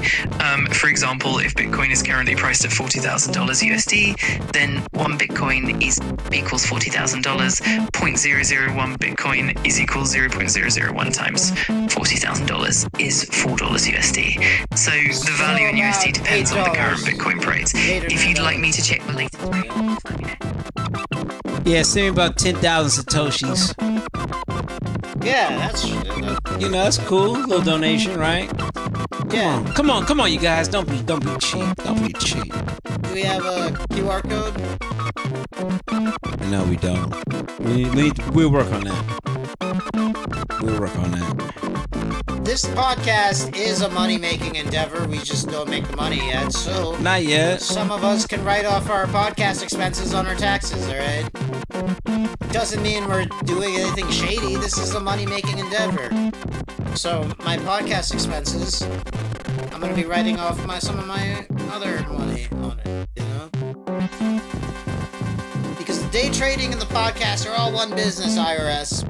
S3: For example, if Bitcoin is currently priced at $40,000 USD, then one Bitcoin equals $40,000. 0.001 Bitcoin is equals 0.001 times $40,000 is $4 USD. So the value in USD depends on the current Bitcoin price. If you'd like me to check the latest rate, let me know.
S9: Yeah, send me about 10,000 Satoshis.
S2: Yeah, that's...
S9: that's cool. A little donation, right?
S2: Yeah.
S9: Come on, you guys. Don't be cheap. Don't be cheap.
S2: Do we have a QR code?
S9: No, we don't. We'll work on that.
S2: this podcast is a money-making endeavor. We just don't make the money yet, so
S9: Not yet.
S2: some of us can write off our podcast expenses on our taxes, all right? Doesn't mean we're doing anything shady. This is a money-making endeavor. So my podcast expenses, I'm gonna be writing off some of my other money on it, you know? Because the day trading and the podcast are all one business, IRS.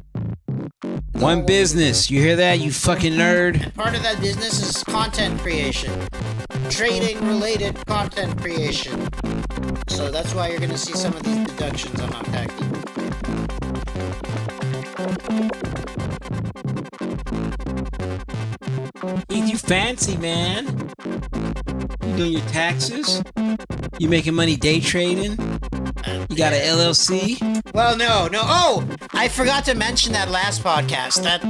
S9: One business. You hear that, you fucking nerd?
S2: And part of that business is content creation. Trading-related content creation. So that's why you're gonna see some of these deductions I'm unpacking.
S9: You fancy, man. You doing your taxes? You making money day trading? You got an LLC?
S2: Well, no. Oh, I forgot to mention that last podcast. That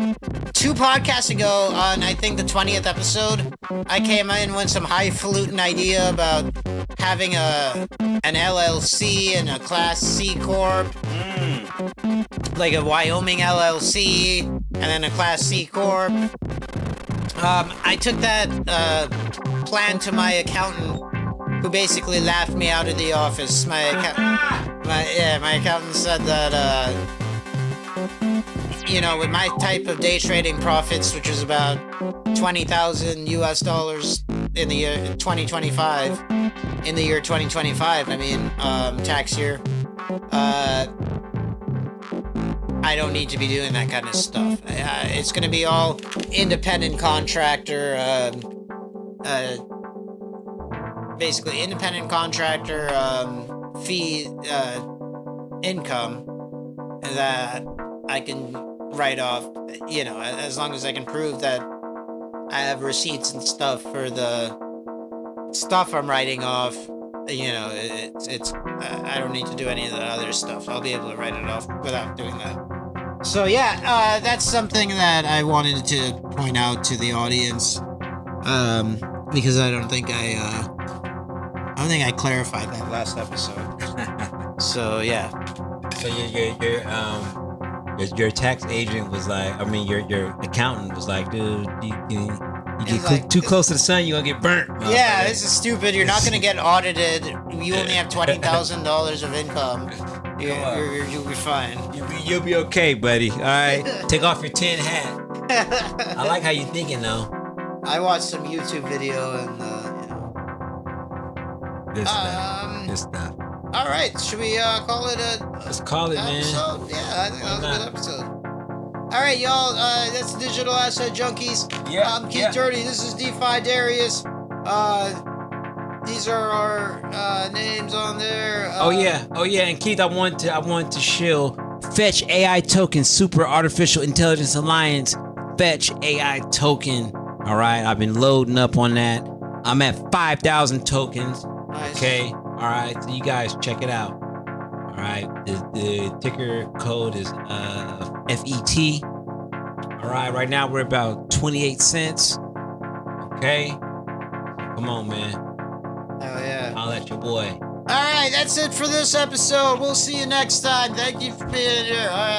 S2: 2 podcasts ago, on I think the 20th episode, I came in with some highfalutin idea about having an LLC and a Class C Corp. Like a Wyoming LLC and then a Class C Corp. I took that plan to my accountant, who basically laughed me out of the office. My accountant said that, with my type of day trading profits, which is about $20,000 US in the year 2025, tax year, I don't need to be doing that kind of stuff. It's going to be all independent contractor, basically independent contractor fee income that I can write off, as long as I can prove that I have receipts and stuff for the stuff I'm writing off. It's I don't need to do any of the other stuff. I'll be able to write it off without doing that. So yeah, that's something that I wanted to point out to the audience, because I don't think I clarified that last episode. So yeah.
S1: So your tax agent was like, your accountant was like, dude, you get too close to the sun, you're gonna get burnt.
S2: Yeah, this is stupid. You're not gonna get audited. You only have $20,000 of income. You'll be fine.
S1: You'll be okay, buddy. All right, take off your tin hat. I like how you're thinking, though.
S2: I watched some YouTube video and
S1: This stuff.
S2: All right, should we call it a?
S1: Let's call it,
S2: episode?
S1: man.
S2: Yeah, I think that was a good episode. All right, y'all. That's Digital Asset Junkies.
S1: Yeah.
S2: I'm Keith Dirty. This is Defi Daryus. These are our names on there.
S9: Oh yeah. And Keith, I want to shill Fetch AI token, Super Artificial Intelligence Alliance. Fetch AI token. All right, I've been loading up on that. I'm at 5,000 tokens.
S2: Nice.
S9: Okay. All right, so you guys check it out. All right, the ticker code is FET. All right now we're about 28 cents. Okay, come on, man.
S2: Oh yeah.
S9: I'll let your boy.
S2: All right, that's it for this episode. We'll see you next time. Thank you for being here. All right.